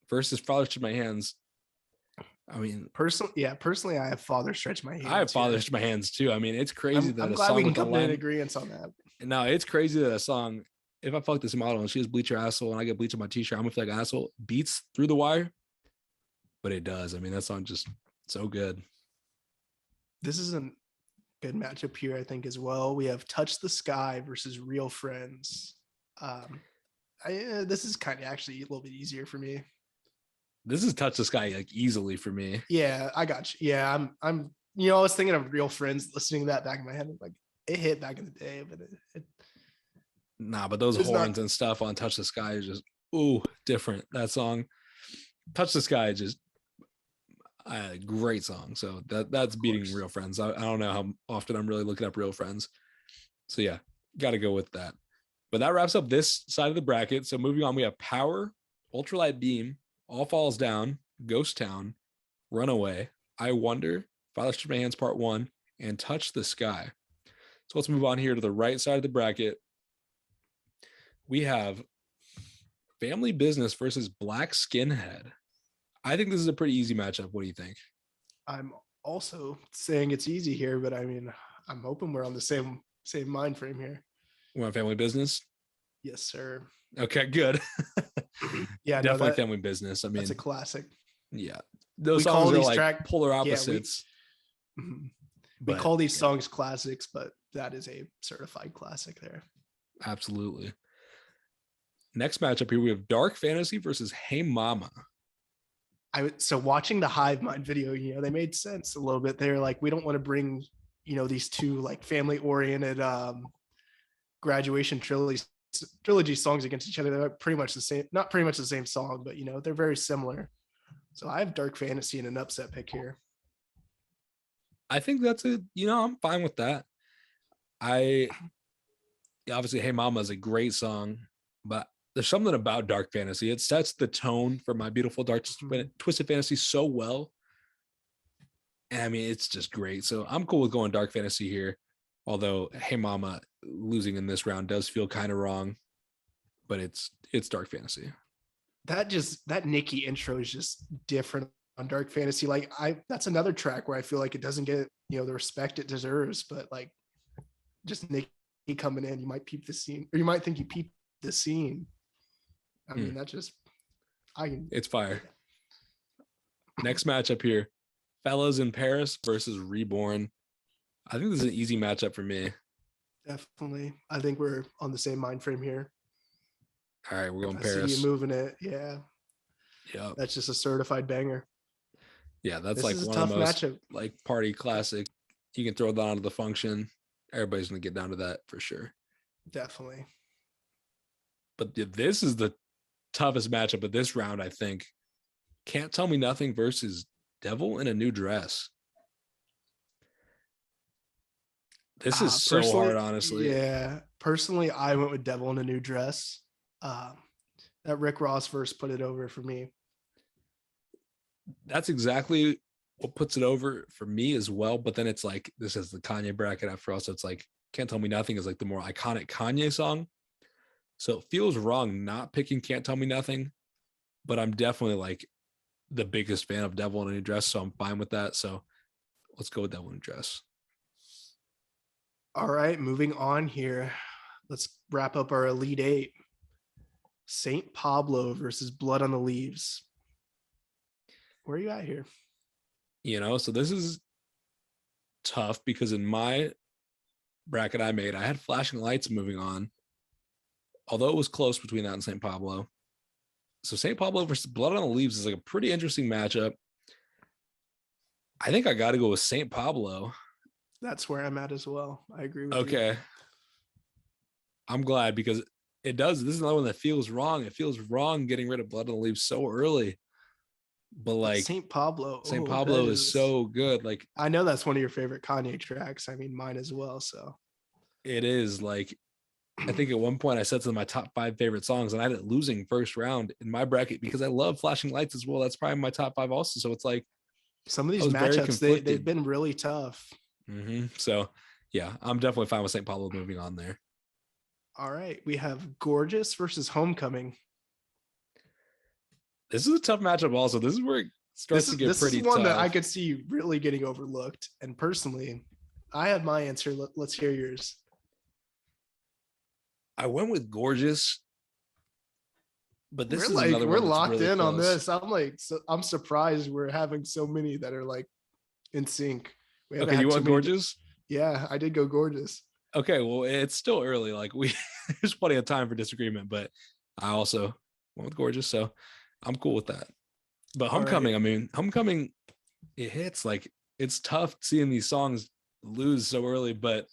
versus Father Stretch My Hands. I mean, personally, I have Father Stretch My Hands. I have Father Stretch My Hands too. I mean, it's crazy that I'm glad we can come to an agreement on that. No, it's crazy that a song, if I fuck this model and she has bleach her asshole and I get bleach on my t-shirt, I'm gonna feel like an asshole, beats Through the Wire. But it does. I mean, that song just so good. This is a good matchup here, I think, as well. We have Touch the Sky versus Real Friends. This is kind of actually a little bit easier for me. This is Touch the Sky like easily for me. Yeah, I got you. Yeah, I'm I was thinking of Real Friends, listening to that back in my head. Like it hit back in the day, but nah, but those horns and stuff on Touch the Sky is just different. That song, Touch the Sky, is just a great song. So that's beating Real Friends. I don't know how often I'm really looking up Real Friends. So yeah, got to go with that. But that wraps up this side of the bracket. So moving on, we have Power, Ultralight Beam, All Falls Down, Ghost Town, Runaway, I Wonder, Father Stretch My Hands Part 1, and Touch the Sky. So let's move on here to the right side of the bracket. We have Family Business versus Black Skinhead. I think this is a pretty easy matchup. What do you think? I'm also saying it's easy here, but I mean, I'm hoping we're on the same mind frame here. We're on Family Business? Yes, sir. Okay, good. Yeah, definitely Family Business. I mean, that's a classic. Yeah. Those songs are like polar opposites. We call these songs classics, but that is a certified classic there. Absolutely. Next matchup here, we have Dark Fantasy versus Hey Mama. So watching the Hivemind video, they made sense a little bit. They're like, we don't want to bring, these two like family oriented Graduation trilogy songs against each other. They're pretty much the same, not pretty much the same song, but they're very similar. So I have Dark Fantasy in an upset pick here. I think that's I'm fine with that. Obviously Hey Mama is a great song, but there's something about Dark Fantasy. It sets the tone for My Beautiful Dark Twisted Fantasy so well. And I mean, it's just great. So I'm cool with going Dark Fantasy here. Although Hey Mama losing in this round does feel kind of wrong, but it's Dark Fantasy. That Nikki intro is just different on Dark Fantasy. Like that's another track where I feel like it doesn't get, the respect it deserves, but like just Nikki coming in, you might peep the scene, or you might think you peep the scene. I mean, it's fire. Next matchup here, Fellas in Paris versus Reborn. I think this is an easy matchup for me. Definitely. I think we're on the same mind frame here. All right, we're going Paris. See you moving it. Yeah. Yeah. That's just a certified banger. Yeah, that's This like is a one of tough the most matchup. like party classic. You can throw that onto the function. Everybody's gonna get down to that for sure. Definitely. But this is the toughest matchup of this round, I think. Can't Tell Me Nothing versus Devil in a New Dress. This is so hard, honestly. Yeah. Personally, I went with Devil in a New Dress. That Rick Ross verse put it over for me. That's exactly what puts it over for me as well. But then it's like, this is the Kanye bracket after all. So it's like, Can't Tell Me Nothing is like the more iconic Kanye song. So it feels wrong not picking Can't Tell Me Nothing. But I'm definitely like the biggest fan of Devil in a New Dress. So I'm fine with that. So let's go with Devil in a Dress. All right, moving on here. Let's wrap up our Elite Eight. St. Pablo versus Blood on the Leaves. Where are you at here? So this is tough because in my bracket I made, I had Flashing Lights moving on, although it was close between that and St. Pablo. So St. Pablo versus Blood on the Leaves is like a pretty interesting matchup. I think I got to go with St. Pablo. That's where I'm at as well. I agree with you. Okay. I'm glad because it does. This is another one that feels wrong. It feels wrong getting rid of Blood on the Leaves so early. But like St. Pablo. St. Pablo is so good. Like, I know that's one of your favorite Kanye tracks. I mean, mine as well. So it is like, I think at one point I said to my top 5 favorite songs, and I had it losing first round in my bracket because I love Flashing Lights as well. That's probably my top 5 also. So it's like some of these matchups, they've been really tough. So yeah, I'm definitely fine with St. Pablo moving on there. All right. We have Gorgeous versus Homecoming. This is a tough matchup also. This is where it starts to get pretty tough. This is one that I could see really getting overlooked. And personally, I have my answer. Let's hear yours. I went with Gorgeous, but this is another we're locked really in close. on this. I'm surprised we're having so many that are like in sync. Okay, you went Gorgeous? Yeah, I did go Gorgeous. Okay, well, it's still early. Like there's plenty of time for disagreement, but I also went with Gorgeous, so I'm cool with that. But Homecoming, right. Homecoming, it hits. Like, it's tough seeing these songs lose so early, but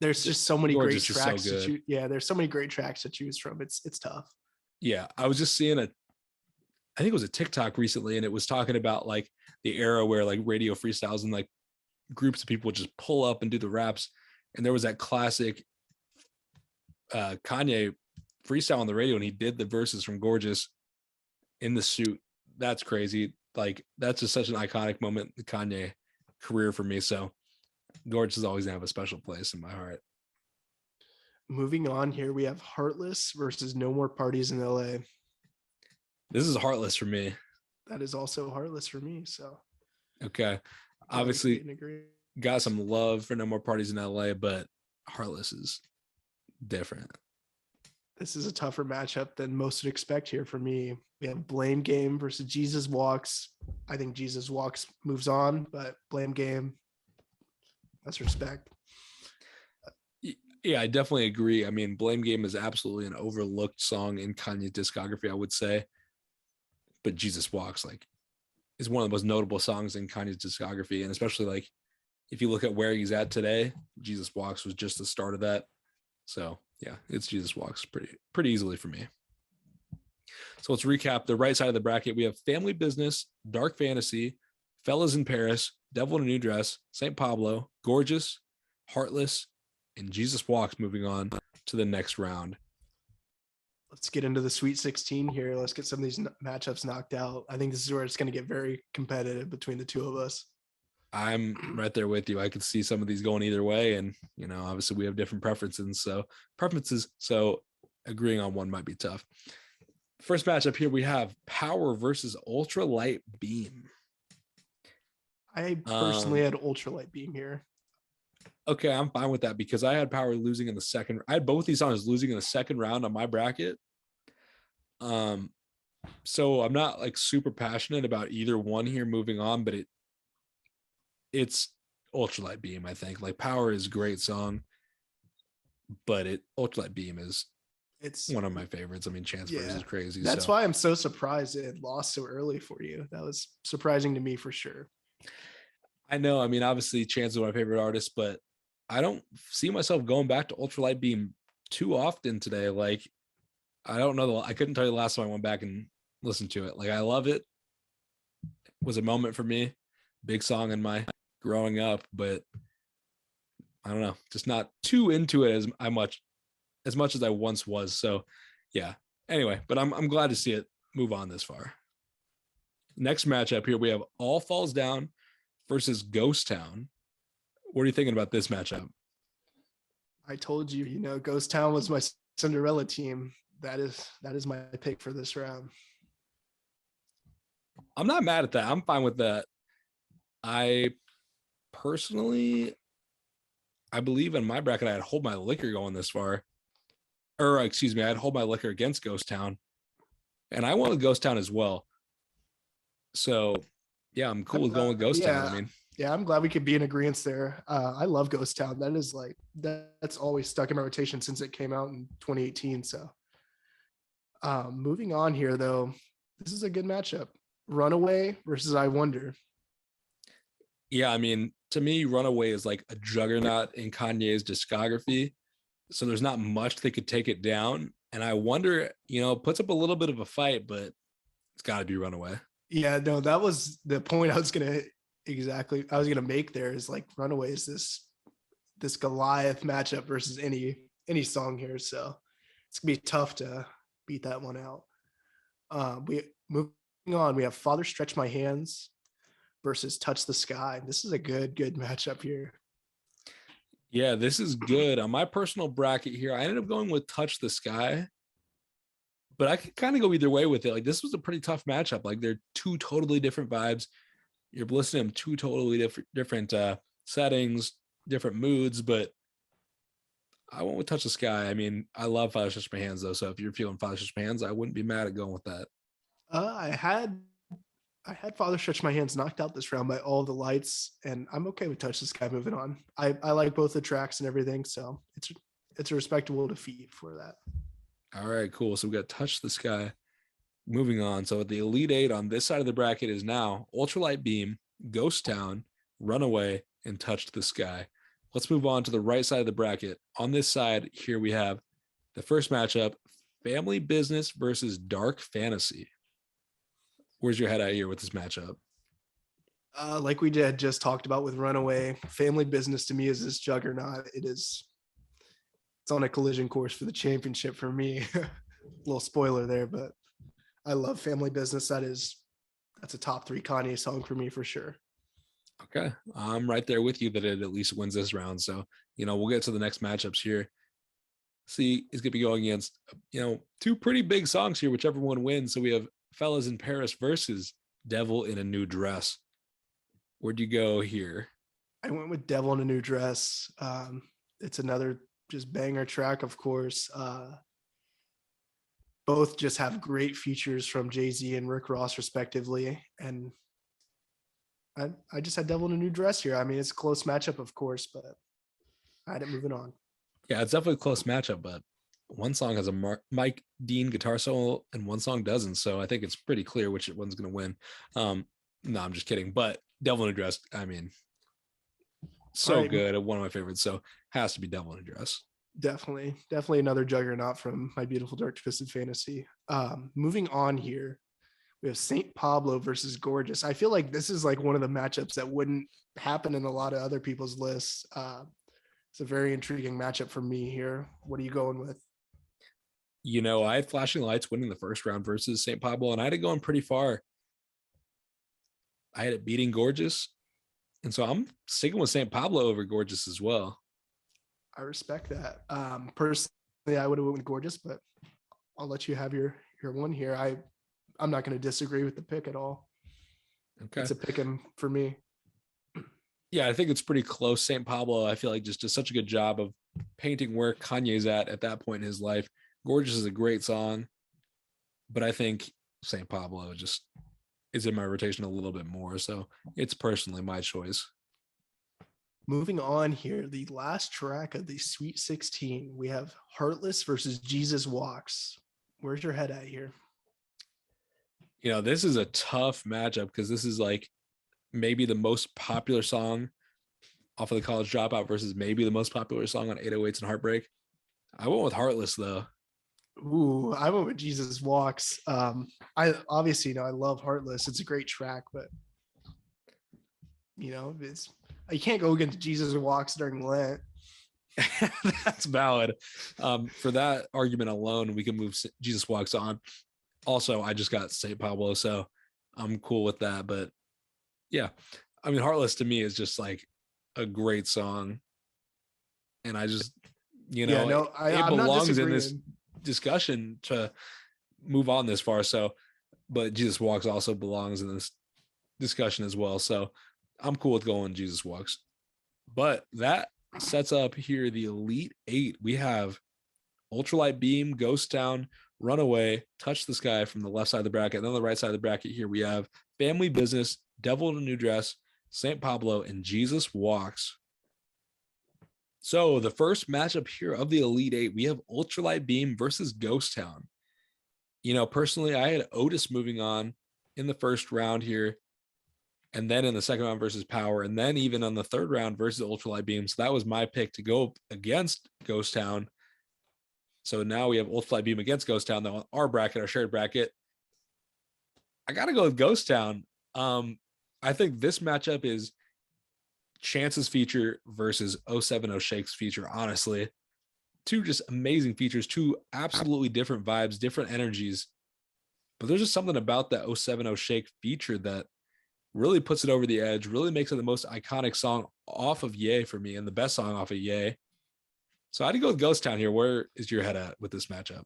there's just so many great tracks to choose. Yeah, there's so many great tracks to choose from. It's tough. Yeah, I was just seeing I think it was a TikTok recently, and it was talking about like the era where like radio freestyles and like groups of people would just pull up and do the raps. And there was that classic Kanye freestyle on the radio, and he did the verses from Gorgeous in the suit. That's crazy. Like, that's just such an iconic moment in the Kanye career for me. So Gorgeous is always gonna have a special place in my heart. Moving on here, we have Heartless versus No More Parties in LA. This is Heartless for me. That is also Heartless for me. So okay. Obviously got some love for No More Parties in LA, but Heartless is different. This is a tougher matchup than most would expect here for me. We have Blame Game versus Jesus Walks. I think Jesus Walks moves on, but Blame Game, that's respect. Yeah, I definitely agree. I mean, Blame Game is absolutely an overlooked song in Kanye's discography, I would say. But Jesus Walks, like, is one of the most notable songs in Kanye's discography. And especially, like, if you look at where he's at today, Jesus Walks was just the start of that. So, yeah, it's Jesus Walks pretty easily for me. So let's recap the right side of the bracket. We have Family Business, Dark Fantasy, Fellas in Paris, Devil in a New Dress, St. Pablo, Gorgeous, Heartless, and Jesus Walks moving on to the next round. Let's get into the Sweet 16 here. Let's get some of these matchups knocked out. I think this is where it's going to get very competitive between the two of us. I'm right there with you. I could see some of these going either way. And, obviously we have different preferences. So agreeing on one might be tough. First matchup here, we have Power versus Ultralight Beam. I personally had Ultralight Beam here. Okay, I'm fine with that because I had Power losing in the second. I had both these songs losing in the second round on my bracket. So I'm not like super passionate about either one here moving on, but it's Ultralight Beam, I think. Like, Power is a great song, but Ultralight Beam it's one of my favorites. I mean, Chance Verse is crazy. That's why I'm so surprised it lost so early for you. That was surprising to me for sure. I know. I mean, obviously, Chance is one of my favorite artists, but I don't see myself going back to Ultralight Beam too often today. Like, I don't know. I couldn't tell you the last time I went back and listened to it. Like, I love it. It was a moment for me. Big song in my growing up, but I don't know. Just not too into it as much as I once was. So, yeah. Anyway, but I'm glad to see it move on this far. Next matchup here, we have All Falls Down versus Ghost Town. What are you thinking about this matchup? I told you, Ghost Town was my Cinderella team. That is my pick for this round. I'm not mad at that. I'm fine with that. I personally, I believe in my bracket, I'd hold my liquor going this far. Or excuse me, I'd hold my liquor against Ghost Town. And I went with Ghost Town as well. So yeah, I'm cool with going with Ghost Town. I mean, yeah, I'm glad we could be in agreement there. I love Ghost Town. That is that's always stuck in my rotation since it came out in 2018. So moving on here though, this is a good matchup. Runaway versus I Wonder. Yeah, I mean, to me, Runaway is like a juggernaut in Kanye's discography. So there's not much that could take it down. And I Wonder, puts up a little bit of a fight, but it's got to be Runaway. Yeah, no, that was the point I was gonna make there, is like Runaway is this Goliath matchup versus any song here. So it's gonna be tough to beat that one out. Moving on, we have Father Stretch My Hands versus Touch the Sky. This is a good matchup here. Yeah, this is good. On my personal bracket here, I ended up going with Touch the Sky, but I could kind of go either way with it. Like, this was a pretty tough matchup. Like, they're two totally different vibes. You're listening to two totally different settings, different moods, but I went with Touch the Sky. I mean, I love Father Stretch My Hands though, so if you're feeling Father Stretch My Hands, I wouldn't be mad at going with that. I had Father Stretch My Hands knocked out this round by All the Lights, and I'm okay with Touch the Sky moving on. I like both the tracks and everything, so it's a respectable defeat for that. All right, cool. So we got Touch the Sky. Moving on. So the Elite Eight on this side of the bracket is now Ultralight Beam, Ghost Town, Runaway, and Touch the Sky. Let's move on to the right side of the bracket. On this side, here we have the first matchup, Family Business versus Dark Fantasy. Where's your head at here with this matchup? Like we just talked about with Runaway, Family Business to me is this juggernaut. It's on a collision course for the championship for me. A little spoiler there, but I love Family Business. That's a top 3 Kanye song for me for sure. Okay. I'm right there with you that it at least wins this round. So, we'll get to the next matchups here. See, is going to be going against, two pretty big songs here, whichever one wins. So we have Fellas in Paris versus Devil in a New Dress. Where'd you go here? I went with Devil in a New Dress. It's another just banger track, of course. Both just have great features from Jay-Z and Rick Ross, respectively. And I just had Devil in a New Dress here. I mean, it's a close matchup, of course, but I had it moving on. Yeah, it's definitely a close matchup, but one song has a Mike Dean guitar solo and one song doesn't. So I think it's pretty clear which one's going to win. No, I'm just kidding. But Devil in a Dress, I mean, so right. Good. One of my favorites. So has to be Devil in a Dress. Definitely another juggernaut from My Beautiful Dark Twisted Fantasy. Moving on here, we have Saint Pablo versus Gorgeous. I feel like this is like one of the matchups that wouldn't happen in a lot of other people's lists. It's a very intriguing matchup for me here. What are you going with? I had Flashing Lights winning the first round versus Saint Pablo, and I had it going pretty far. I had it beating Gorgeous, and so I'm sticking with Saint Pablo over Gorgeous as well. I respect that. Personally, I would have went with Gorgeous, but I'll let you have your one here. I'm not going to disagree with the pick at all. Okay, it's a pick 'em for me. Yeah, I think it's pretty close. Saint Pablo, I feel like, just does such a good job of painting where Kanye's at that point in his life. Gorgeous is a great song, but I think Saint Pablo just is in my rotation a little bit more. So it's personally my choice. Moving on here, the last track of the Sweet 16, we have Heartless versus Jesus Walks. Where's your head at here? This is a tough matchup because this is like maybe the most popular song off of the College Dropout versus maybe the most popular song on 808s and Heartbreak. I went with Heartless though. Ooh, I went with Jesus Walks. I obviously, I love Heartless. It's a great track, but it's you can't go against Jesus Walks during Lent. That's valid. For that argument alone, we can move Jesus Walks on. Also, I just got St. Pablo, so I'm cool with that. But yeah, I mean, Heartless to me is just like a great song. And I just, it belongs in this discussion to move on this far. So, but Jesus Walks also belongs in this discussion as well. So I'm cool with going Jesus Walks. But that sets up here the Elite Eight. We have Ultralight Beam, Ghost Town, Runaway, Touch the Sky from the left side of the bracket. And then on the right side of the bracket here, we have Family Business, Devil in a New Dress, St. Pablo, and Jesus Walks. So the first matchup here of the Elite Eight, we have Ultralight Beam versus Ghost Town. Personally, I had Otis moving on in the first round here, and then in the second round versus Power, and then even on the third round versus Ultralight Beam. So that was my pick to go against Ghost Town. So now we have Ultralight Beam against Ghost Town, though, on our bracket, our shared bracket. I got to go with Ghost Town. I think this matchup is Chance's feature versus 070 Shake's feature, honestly. Two just amazing features, two absolutely different vibes, different energies. But there's just something about that 070 Shake feature that really puts it over the edge, really makes it the most iconic song off of Yay for me and the best song off of Yay. So I had to go with Ghost Town here. Where is your head at with this matchup?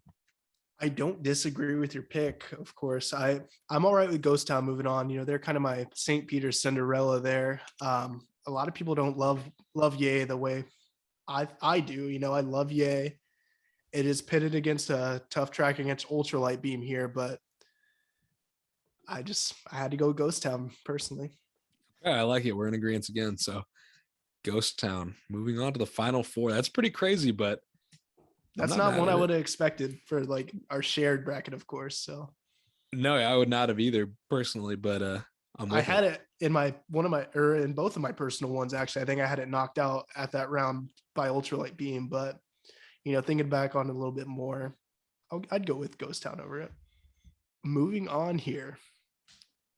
I don't disagree with your pick, of course. I'm all right with Ghost Town moving on. They're kind of my St. Peter's Cinderella there. A lot of people don't love Yay the way I do. I love Yay. It is pitted against a tough track against Ultralight Beam here, but I had to go Ghost Town personally. Yeah, I like it. We're in agreement again. So Ghost Town moving on to the final four. That's pretty crazy, but that's not what I would have expected for like our shared bracket, of course. So no, I would not have either personally, but I had it in in both of my personal ones. Actually, I think I had it knocked out at that round by Ultralight Beam, but thinking back on it a little bit more, I'd go with Ghost Town over it. Moving on here.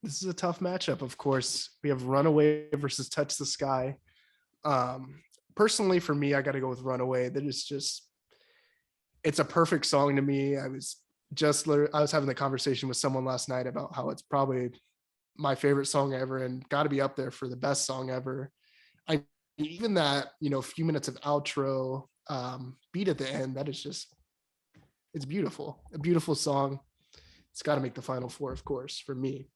This is a tough matchup, of course. We have Runaway versus Touch the Sky. Personally, for me, I got to go with Runaway. That is just, it's a perfect song to me. I was having the conversation with someone last night about how it's probably my favorite song ever and got to be up there for the best song ever. Even that, few minutes of outro beat at the end, that is just, it's beautiful. A beautiful song. It's got to make the final four, of course, for me.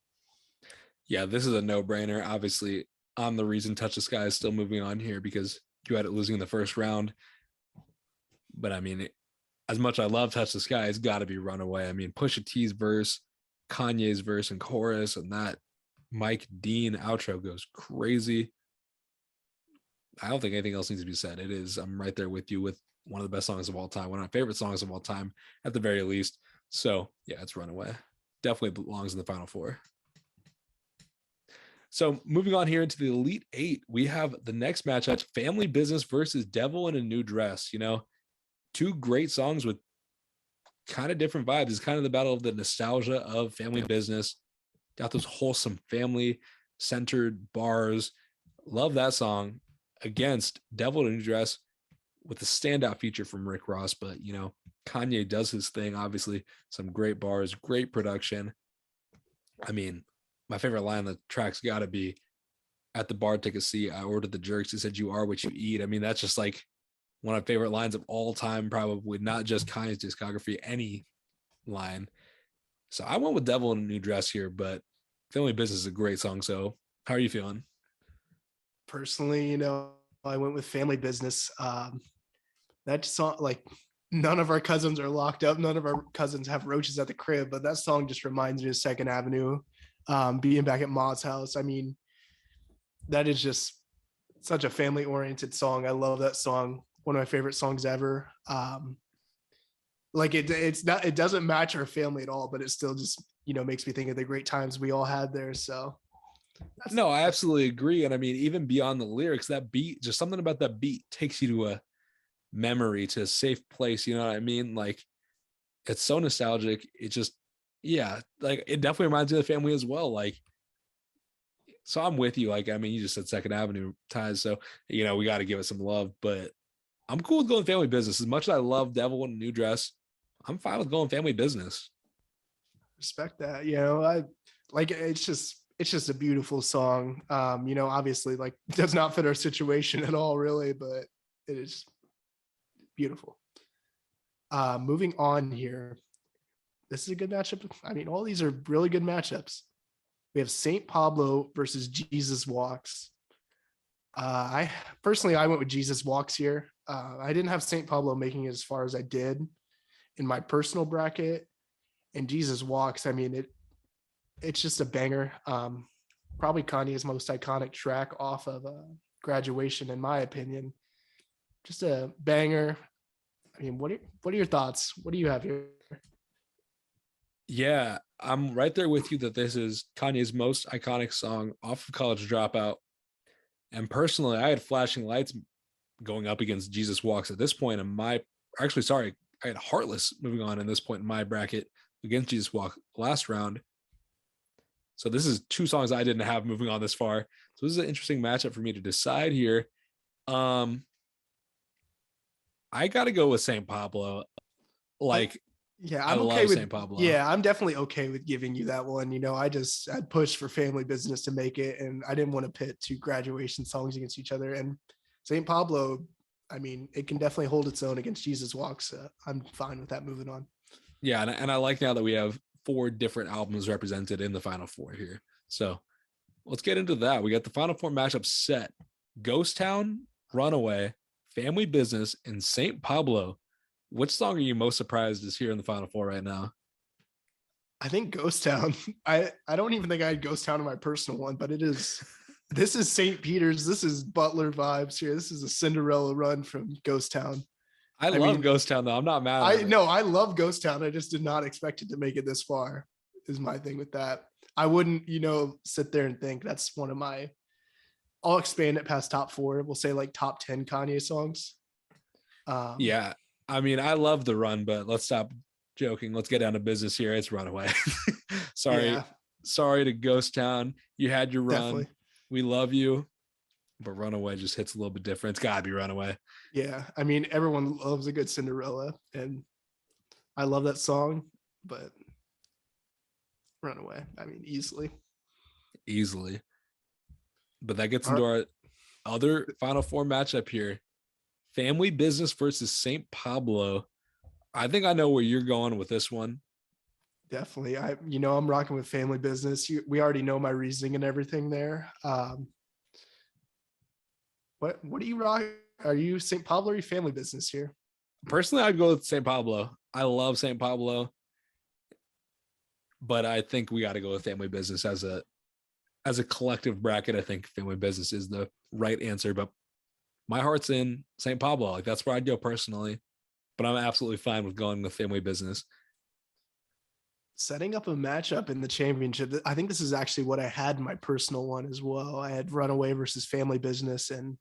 Yeah, this is a no-brainer. Obviously, I'm the reason Touch the Sky is still moving on here because you had it losing in the first round. But I mean, as much as I love Touch the Sky, it's got to be Runaway. I mean, Pusha T's verse, Kanye's verse and chorus, and that Mike Dean outro goes crazy. I don't think anything else needs to be said. It is, I'm right there with you with one of the best songs of all time, one of my favorite songs of all time, at the very least. So yeah, it's Runaway. Definitely belongs in the final four. So moving on here into the Elite Eight, we have the next matchup, Family Business versus Devil in a New Dress. Two great songs with kind of different vibes. It's kind of the battle of the nostalgia of Family Business. Got those wholesome family-centered bars. Love that song against Devil in a New Dress with a standout feature from Rick Ross. But, Kanye does his thing. Obviously, some great bars, great production. I mean, my favorite line on the track's got to be, at the bar, take a seat. I ordered the jerks. He said, you are what you eat. I mean, that's just like one of my favorite lines of all time, probably not just Kanye's discography, any line. So I went with Devil in a New Dress here, but Family Business is a great song. So how are you feeling? Personally, I went with Family Business. That song, like, none of our cousins are locked up. None of our cousins have roaches at the crib, but that song just reminds me of Second Avenue, being back at Ma's house. I mean, that is just such a family-oriented song. I love that song. One of my favorite songs ever. It doesn't match our family at all, but it still just, makes me think of the great times we all had there. So No, I absolutely agree. And I mean, even beyond the lyrics, that beat, just something about that beat takes you to a memory, to a safe place. You know what I mean? Like, it's so nostalgic. It just, yeah, like it definitely reminds me of the family as well. Like, so I'm with you. Like, I mean, you just said Second Avenue ties. So, we got to give it some love, but I'm cool with going family business. As much as I love Devil in a New Dress, I'm fine with going family business. Respect that. I like it's just a beautiful song. Obviously like does not fit our situation at all, really, but it is beautiful. Moving on here. This is a good matchup. I mean, all these are really good matchups. We have St. Pablo versus Jesus Walks. I went with Jesus Walks here. I didn't have St. Pablo making it as far as I did in my personal bracket. And Jesus Walks, I mean, it's just a banger. Probably Kanye's most iconic track off of Graduation, in my opinion. Just a banger. I mean, what are your thoughts? What do you have here? Yeah, I'm right there with you that this is Kanye's most iconic song off of College Dropout. And personally, I had Flashing Lights going up against Jesus Walks at this point in my, actually, sorry, I had Heartless moving on in this point in my bracket against Jesus Walk last round. So this is two songs I didn't have moving on this far. So this is an interesting matchup for me to decide here. I got to go with St. Pablo. Like, yeah, I I'm okay love with St. Pablo. Yeah, I'm definitely okay with giving you that one. I'd pushed for family business to make it, and I didn't want to pit two Graduation songs against each other. And St. Pablo, I mean, it can definitely hold its own against Jesus Walks. I'm fine with that moving on. Yeah, and I like now that we have 4 different albums represented in the final 4 here. So let's get into that. We got the final 4 matchup set: Ghost Town, Runaway, Family Business, and St. Pablo. Which song are you most surprised is here in the final 4 right now? I think Ghost Town. I don't even think I had Ghost Town in my personal one, but it is. This is St. Peter's. This is Butler vibes here. This is a Cinderella run from Ghost Town. I love Ghost Town though. I'm not mad at it. No, I love Ghost Town. I just did not expect it to make it this far. Is my thing with that. I wouldn't, sit there and think that's one of my. I'll expand it past top 4. We'll say like top 10 Kanye songs. Yeah, I mean, I love the run, but let's stop joking. Let's get down to business here. It's Runaway. Sorry to Ghost Town. You had your run. Definitely. We love you, but Runaway just hits a little bit different. It's gotta be Runaway. Yeah, I mean, everyone loves a good Cinderella, and I love that song, but Runaway, I mean, easily. But that gets into our other final 4 matchup here: Family Business versus St. Pablo. I think I know where you're going with this one. Definitely. I'm rocking with Family Business. We already know my reasoning and everything there. What do you rock? Are you St. Pablo or are you Family Business here? Personally, I'd go with St. Pablo. I love St. Pablo, but I think we got to go with Family Business as a collective bracket. I think Family Business is the right answer, but my heart's in St. Pablo. Like, that's where I'd go personally, but I'm absolutely fine with going with Family Business. Setting up a matchup in the championship. I think this is actually what I had in my personal one as well. I had Runaway versus Family Business, and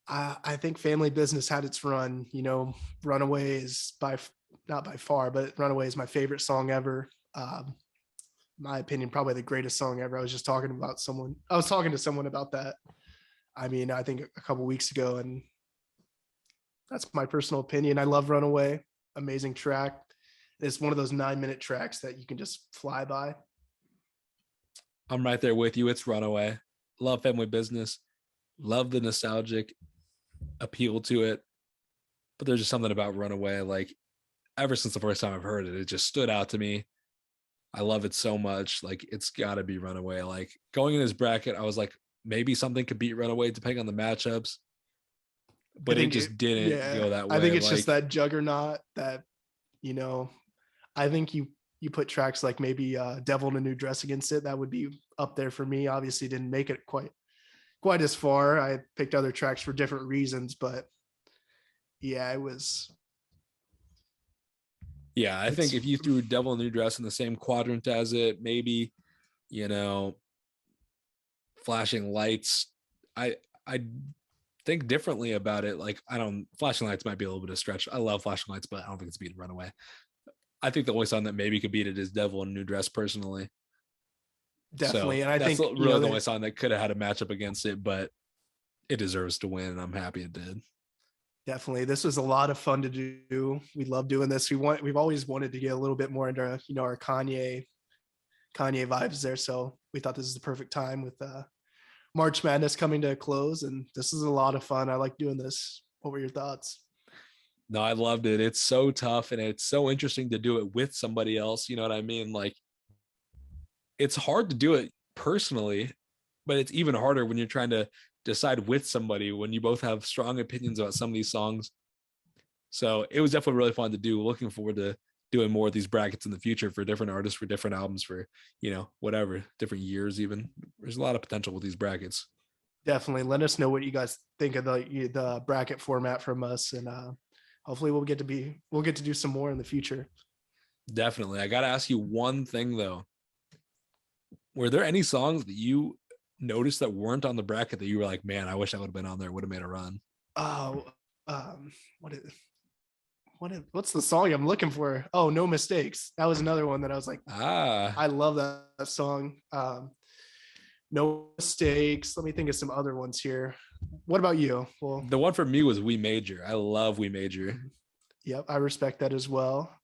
I think Family Business had its run. Runaway is not by far, but Runaway is my favorite song ever. My opinion, probably the greatest song ever. I was talking to someone about that. I mean, I think a couple weeks ago, and that's my personal opinion. I love Runaway. Amazing track. It's one of those 9-minute tracks that you can just fly by. I'm right there with you. It's Runaway. Love Family Business. Love the nostalgic appeal to it. But there's just something about Runaway. Like, ever since the first time I've heard it, it just stood out to me. I love it so much. Like, it's got to be Runaway. Like, going in this bracket, I was like, maybe something could beat Runaway depending on the matchups. But it just didn't go that way. I think it's just that juggernaut that, I think you put tracks like maybe Devil in a New Dress against it. That would be up there for me. Obviously didn't make it quite as far. I picked other tracks for different reasons, but yeah, it was. Yeah, I think if you threw Devil in a New Dress in the same quadrant as it, maybe, Flashing Lights, I think differently about it. Like, I don't, Flashing Lights might be a little bit of a stretch. I love Flashing Lights, but I don't think it's beating Runaway. I think the only song that maybe could beat it is Devil in a New Dress, personally. Definitely. So And I that's think, really the only song that could have had a matchup against it, but it deserves to win, and I'm happy it did. definitely, this was a lot of fun to do. We love doing this. We've always wanted to get a little bit more into, our Kanye vibes there. So we thought this is the perfect time with March Madness coming to a close. And this is a lot of fun. I like doing this. What were your thoughts? No, I loved it. It's so tough, and it's so interesting to do it with somebody else. You know what I mean? Like, it's hard to do it personally, but it's even harder when you're trying to decide with somebody when you both have strong opinions about some of these songs. So it was definitely really fun to do. Looking forward to doing more of these brackets in the future for different artists, for different albums, for, whatever, different years even. There's a lot of potential with these brackets. Definitely. Let us know what you guys think of the bracket format from us. And hopefully we'll get to do some more in the future. Definitely. I got to ask you one thing though. Were there any songs that you noticed that weren't on the bracket that you were like, man, I wish I would have been on there, would have made a run? Oh, what's the song I'm looking for? Oh, No Mistakes. That was another one that I was like, I love that song. No Mistakes. Let me think of some other ones here. What about you? Well, the one for me was We Major. I love We Major. Yep, I respect that as well.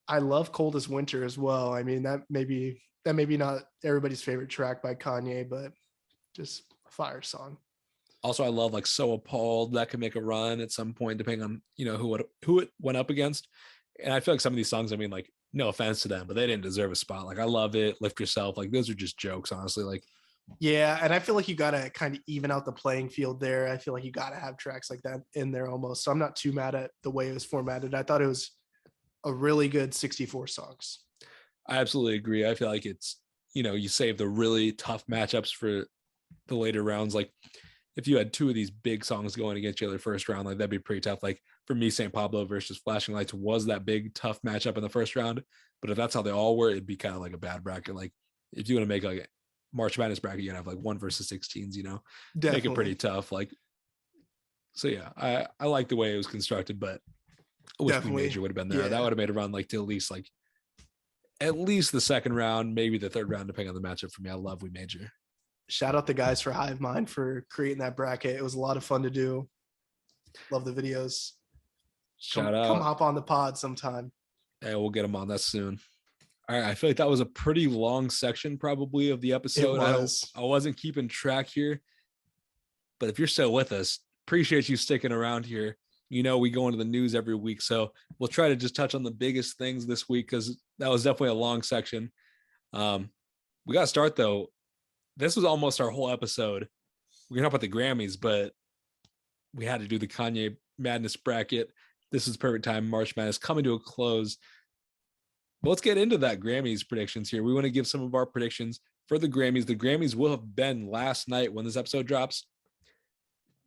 I love Cold as Winter as well. I mean, that may be not everybody's favorite track by Kanye, but just a fire song. Also, I love like So Appalled. That could make a run at some point, depending on, who it went up against. And I feel like some of these songs, I mean, like, no offense to them, but they didn't deserve a spot. Like, I love it. Lift Yourself. Like, those are just jokes, honestly. Like, yeah. And I feel like you got to kind of even out the playing field there. I feel like you got to have tracks like that in there almost. So I'm not too mad at the way it was formatted. I thought it was a really good 64 songs. I absolutely agree. I feel like it's, you save the really tough matchups for the later rounds. Like, if you had two of these big songs going against each other first round, like, that'd be pretty tough. Like, for me, St. Pablo versus Flashing Lights was that big tough matchup in the first round. But if that's how they all were, it'd be kind of like a bad bracket. Like, if you want to make like a March Madness bracket, you gotta have like 1 versus 16s, Definitely. Make it pretty tough. Like, so yeah, I like the way it was constructed, but I wish We Major would have been there. Yeah. That would have made a run like to at least the second round, maybe the third round, depending on the matchup for me. I love We Major. Shout out the guys for Hivemind for creating that bracket. It was a lot of fun to do. Love the videos. Shout out. Come hop on the pod sometime. Hey, we'll get them on that soon. All right. I feel like that was a pretty long section probably of the episode. I wasn't keeping track here, but if you're still with us, appreciate you sticking around here. We go into the news every week, so we'll try to just touch on the biggest things this week because that was definitely a long section. We got to start though. This was almost our whole episode. We're gonna talk about the Grammys, but we had to do the Kanye Madness bracket. This is perfect time. March Madness coming to a close. But let's get into that Grammys predictions here. We want to give some of our predictions for the Grammys. The Grammys will have been last night when this episode drops,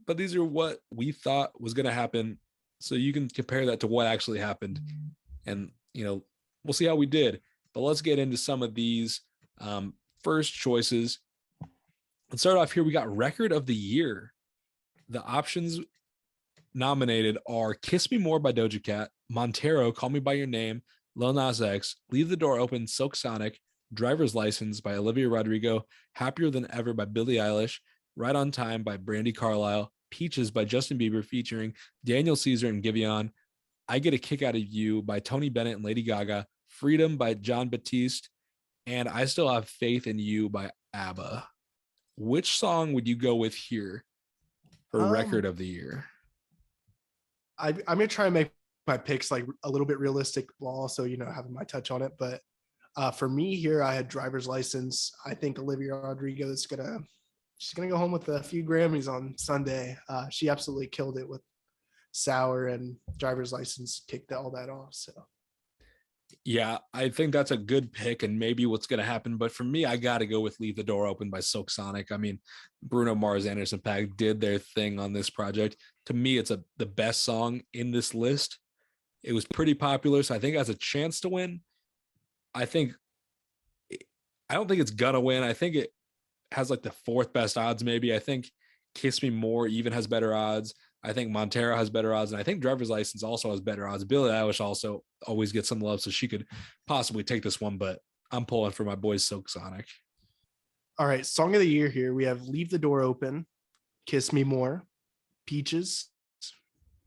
but these are what we thought was going to happen. So you can compare that to what actually happened. And, we'll see how we did. But let's get into some of these first choices. Let's start off here. We got Record of the Year. The options nominated are Kiss Me More by Doja Cat, Montero, Call Me By Your Name, Lil Nas X, Leave the Door Open, Silk Sonic, Driver's License by Olivia Rodrigo, Happier Than Ever by Billie Eilish, Right on Time by Brandi Carlile, Peaches by Justin Bieber featuring Daniel Caesar and Giveon, I Get a Kick Out of You by Tony Bennett and Lady Gaga, Freedom by John Batiste, and I Still Have Faith in You by ABBA. Which song would you go with here for Record of the Year? I'm going to try and make my picks like a little bit realistic while also, having my touch on it. But for me here, I had Driver's License. I think Olivia Rodrigo is she's going to go home with a few Grammys on Sunday. She absolutely killed it with Sour, and Driver's License kicked all that off. So. Yeah, I think that's a good pick and maybe what's going to happen. But for me, I got to go with Leave the Door Open by Silk Sonic. I mean, Bruno Mars, Anderson .Paak did their thing on this project. To me, it's the best song in this list. It was pretty popular, so I think it has a chance to win. I think I don't think it's gonna win. I think it has like the fourth best odds, maybe. I think Kiss Me More even has better odds. I think Montero has better odds, and I think Driver's License also has better odds. Billie Eilish also always gets some love, so she could possibly take this one, but I'm pulling for my boy Silk Sonic. All right, song of the year here. We have Leave the Door Open, Kiss Me More, Peaches,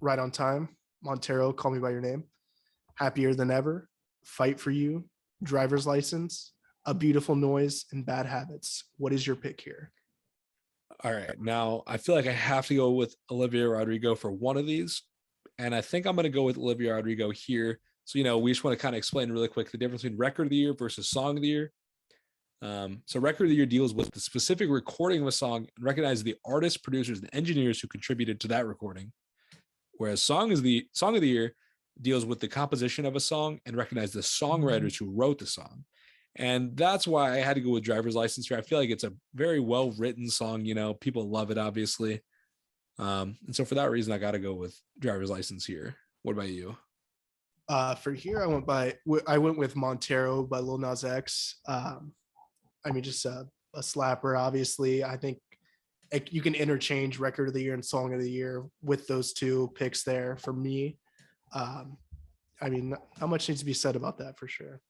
Right on Time, Montero, Call Me by Your Name, Happier Than Ever, Fight for You, Driver's License, A Beautiful Noise, and Bad Habits. What is your pick here? All right. Now, I feel like I have to go with Olivia Rodrigo for one of these. And I think I'm going to go with Olivia Rodrigo here. So, we just want to kind of explain really quick the difference between record of the year versus song of the year. So record of the year deals with the specific recording of a song and recognizes the artists, producers, and engineers who contributed to that recording. Whereas song of the year deals with the composition of a song and recognize the songwriters who wrote the song. And that's why I had to go with Driver's License here. I feel like it's a very well-written song. People love it, obviously. And so for that reason, I got to go with Driver's License here. What about you? For here, I went with Montero by Lil Nas X. Just a slapper, obviously. I think you can interchange record of the year and song of the year with those two picks there for me. Not much needs to be said about that for sure.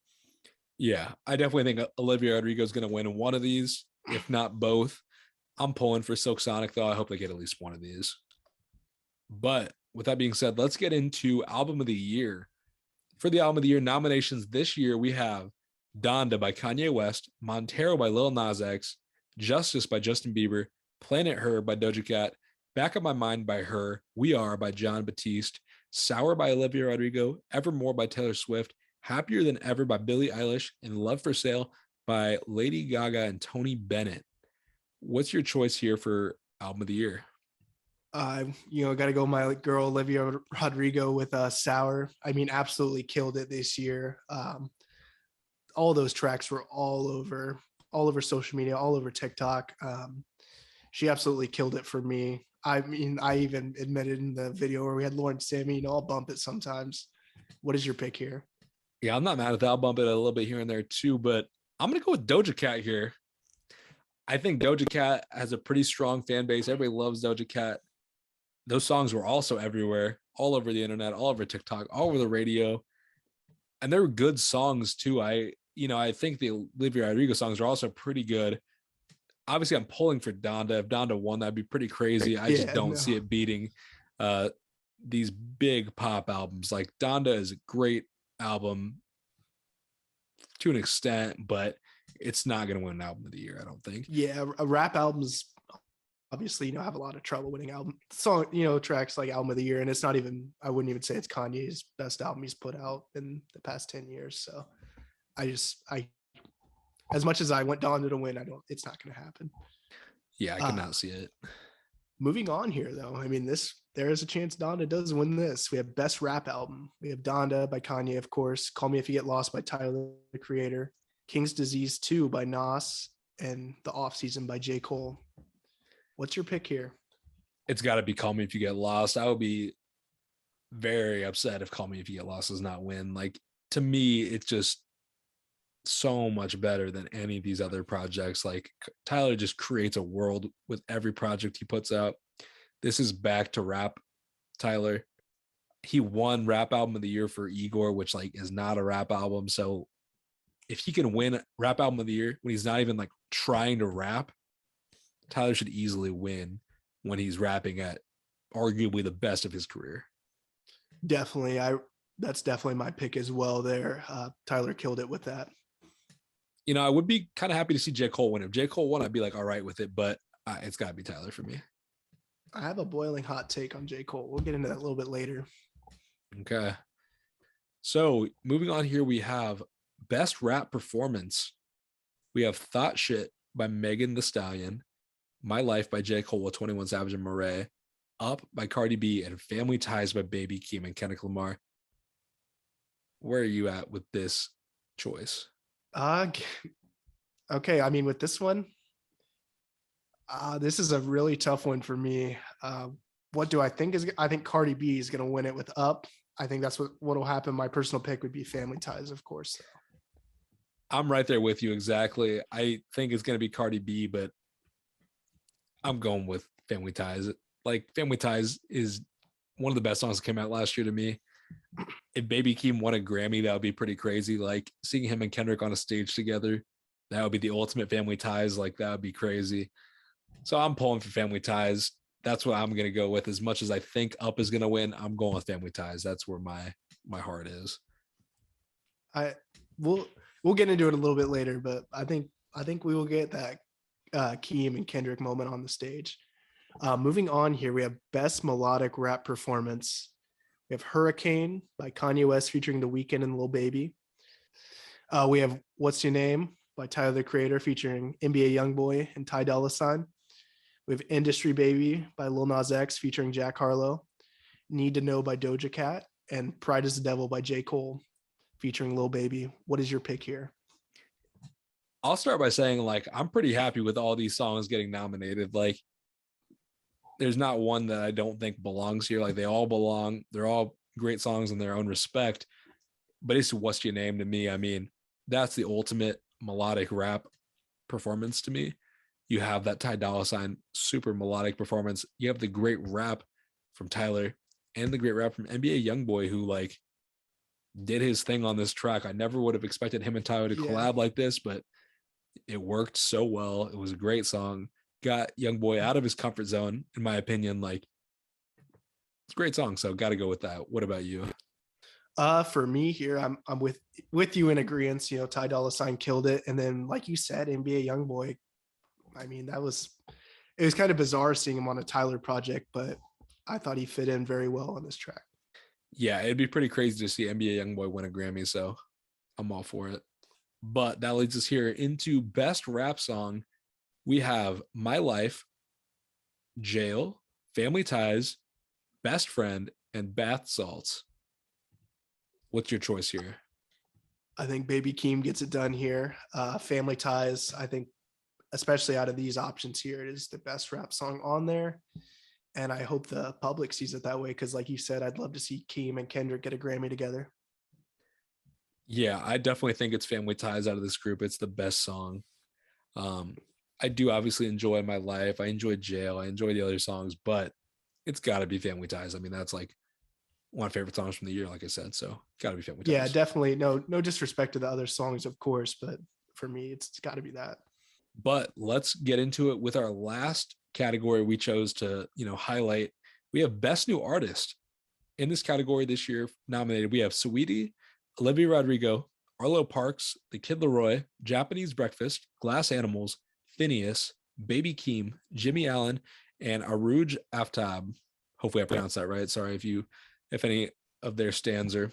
Yeah, I definitely think Olivia Rodrigo is going to win one of these, if not both. I'm pulling for Silk Sonic, though. I hope they get at least one of these. But with that being said, let's get into Album of the Year. For the Album of the Year nominations this year, we have Donda by Kanye West, Montero by Lil Nas X, Justice by Justin Bieber, Planet Her by Doja Cat, Back of My Mind by Her, We Are by Jon Batiste, Sour by Olivia Rodrigo, Evermore by Taylor Swift, Happier Than Ever by Billie Eilish, and Love for Sale by Lady Gaga and Tony Bennett. What's your choice here for Album of the Year? Got to go my girl Olivia Rodrigo with Sour. Absolutely killed it this year. All those tracks were all over social media, all over TikTok. She absolutely killed it for me. I even admitted in the video where we had Lauren Sammy, I'll bump it sometimes. What is your pick here? Yeah, I'm not mad at that. I'll bump it a little bit here and there too, but I'm going to go with Doja Cat here. I think Doja Cat has a pretty strong fan base. Everybody loves Doja Cat. Those songs were also everywhere, all over the internet, all over TikTok, all over the radio. And they're good songs too. I think the Olivia Rodrigo songs are also pretty good. Obviously, I'm pulling for Donda. If Donda won, that'd be pretty crazy. I just don't see it beating these big pop albums. Like Donda is a great album to an extent, but it's not going to win an Album of the Year, I don't think. Yeah, rap albums obviously have a lot of trouble winning tracks like Album of the Year, and it's not even, I wouldn't even say it's Kanye's best album he's put out in the past 10 years. So I as much as I want Donda to win, it's not going to happen. Yeah, I cannot see it. Moving on here, though. There is a chance Donda does win this. We have Best Rap Album. We have Donda by Kanye, of course. Call Me If You Get Lost by Tyler, the Creator. King's Disease 2 by Nas. And The Off Season by J. Cole. What's your pick here? It's got to be Call Me If You Get Lost. I would be very upset if Call Me If You Get Lost does not win. Like, to me, it's just so much better than any of these other projects. Like, Tyler just creates a world with every project he puts out. This is back to rap Tyler. He won Rap Album of the Year for Igor, which is not a rap album. So if he can win Rap Album of the Year when he's not even trying to rap, Tyler should easily win when he's rapping at arguably the best of his career. Definitely. That's definitely my pick as well there. Tyler killed it with that. I would be kind of happy to see J. Cole win. If J. Cole won, I'd be all right with it, but it's got to be Tyler for me. I have a boiling hot take on J. Cole. We'll get into that a little bit later. Okay. So moving on here, we have Best Rap Performance. We have Thought Shit by Megan Thee Stallion, My Life by J. Cole with 21 Savage and Murray, Up by Cardi B, and Family Ties by Baby Keem and Kendrick Lamar. Where are you at with this choice? Okay. With this one, this is a really tough one for me. What do I think I think Cardi B is going to win it with Up. I think that's what will happen. My personal pick would be Family Ties, of course. I'm right there with you exactly. I think it's going to be Cardi B, but I'm going with Family Ties. Like Family Ties is one of the best songs that came out last year to me. If Baby Keem won a Grammy, that would be pretty crazy. Like seeing him and Kendrick on a stage together, that would be the ultimate Family Ties. Like that would be crazy. So I'm pulling for Family Ties. That's what I'm going to go with. As much as I think Up is going to win, I'm going with Family Ties. That's where my heart is. I we'll get into it a little bit later, but I think we will get that Keem and Kendrick moment on the stage. Moving on here, we have Best Melodic Rap Performance. We have Hurricane by Kanye West featuring The Weeknd and Lil Baby. We have What's Your Name by Tyler, the Creator, featuring NBA YoungBoy and Ty Dolla $ign. We have Industry Baby by Lil Nas X featuring Jack Harlow. Need to Know by Doja Cat, and Pride is the Devil by J. Cole featuring Lil Baby. What is your pick here? I'll start by saying, like, I'm pretty happy with all these songs getting nominated. Like, there's not one that I don't think belongs here. Like, they all belong. They're all great songs in their own respect. But it's What's Your Name to me. I mean, that's the ultimate melodic rap performance to me. You have that Ty Dolla $ign super melodic performance. You have the great rap from Tyler and the great rap from NBA YoungBoy, who like did his thing on this track. I never would have expected him and Tyler to collab like this, but it worked so well. It was a great song. Got YoungBoy out of his comfort zone, in my opinion. Like, it's a great song, so got to go with that. What about you? For me here, I'm with you in agreement. You know, Ty Dolla $ign killed it, and then like you said, NBA YoungBoy. I mean, it was kind of bizarre seeing him on a Tyler project, but I thought he fit in very well on this track. Yeah, it'd be pretty crazy to see NBA YoungBoy win a Grammy, so I'm all for it. But that leads us here into Best Rap Song. We have My Life, Jail, Family Ties, Best Friend, and Bath Salts. What's your choice here? I think Baby Keem gets it done here. Family Ties, I think, especially out of these options here, it is the best rap song on there. And I hope the public sees it that way, because like you said, I'd love to see Keem and Kendrick get a Grammy together. Yeah, I definitely think it's Family Ties out of this group. It's the best song. I do obviously enjoy My Life. I enjoy Jail. I enjoy the other songs, but it's got to be Family Ties. I mean, that's like one of my favorite songs from the year, like I said. So got to be Family Ties. Yeah, definitely. No disrespect to the other songs, of course, but for me, it's got to be that. But let's get into it with our last category we chose to, highlight. We have Best New Artist. In this category this year nominated, we have Saweetie, Olivia Rodrigo, Arlo Parks, The Kid Laroi, Japanese Breakfast, Glass Animals, Phineas, Baby Keem, Jimmy Allen, and Aruj Aftab. Hopefully I pronounced that right. Sorry if any of their stands are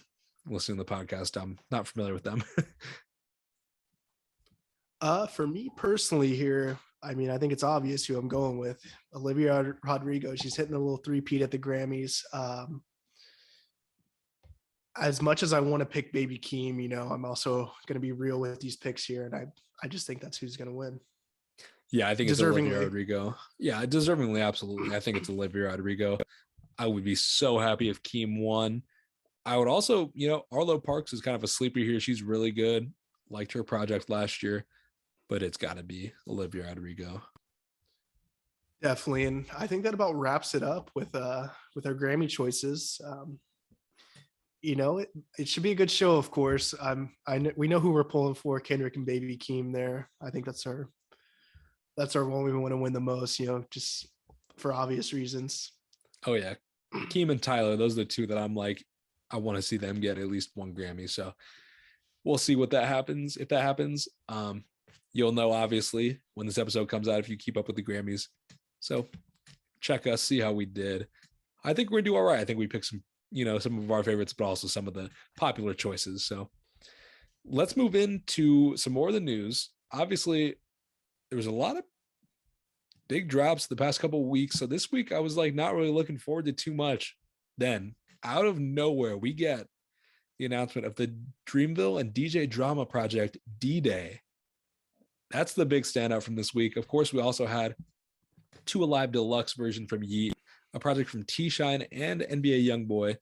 listening to the podcast. I'm not familiar with them. For me personally here, I mean, I think it's obvious who I'm going with. Olivia Rodrigo. She's hitting a little three-peat at the Grammys. As much as I want to pick Baby Keem, I'm also going to be real with these picks here, and I just think that's who's going to win. Yeah, I think it's Olivia Rodrigo. Yeah, deservingly, absolutely. I think it's Olivia Rodrigo. I would be so happy if Keem won. I would also, Arlo Parks is kind of a sleeper here. She's really good. Liked her project last year, but it's got to be Olivia Rodrigo. Definitely, and I think that about wraps it up with our Grammy choices. It should be a good show, of course. We know who we're pulling for, Kendrick and Baby Keem there. I think that's our one we want to win the most, just for obvious reasons. Oh yeah. Keem and Tyler, those are the two that I'm like, I want to see them get at least one Grammy. So we'll see what that happens. If that happens, you'll know obviously when this episode comes out, if you keep up with the Grammys. So check us, see how we did. I think we're gonna do all right. I think we picked some, some of our favorites, but also some of the popular choices. So let's move into some more of the news. Obviously, there was a lot of big drops the past couple of weeks. So this week I was like not really looking forward to too much. Then out of nowhere, we get the announcement of the Dreamville and DJ Drama project D-Day. That's the big standout from this week. Of course, we also had Two Alive Deluxe version from Yeet, a project from T-Shine and NBA YoungBoy.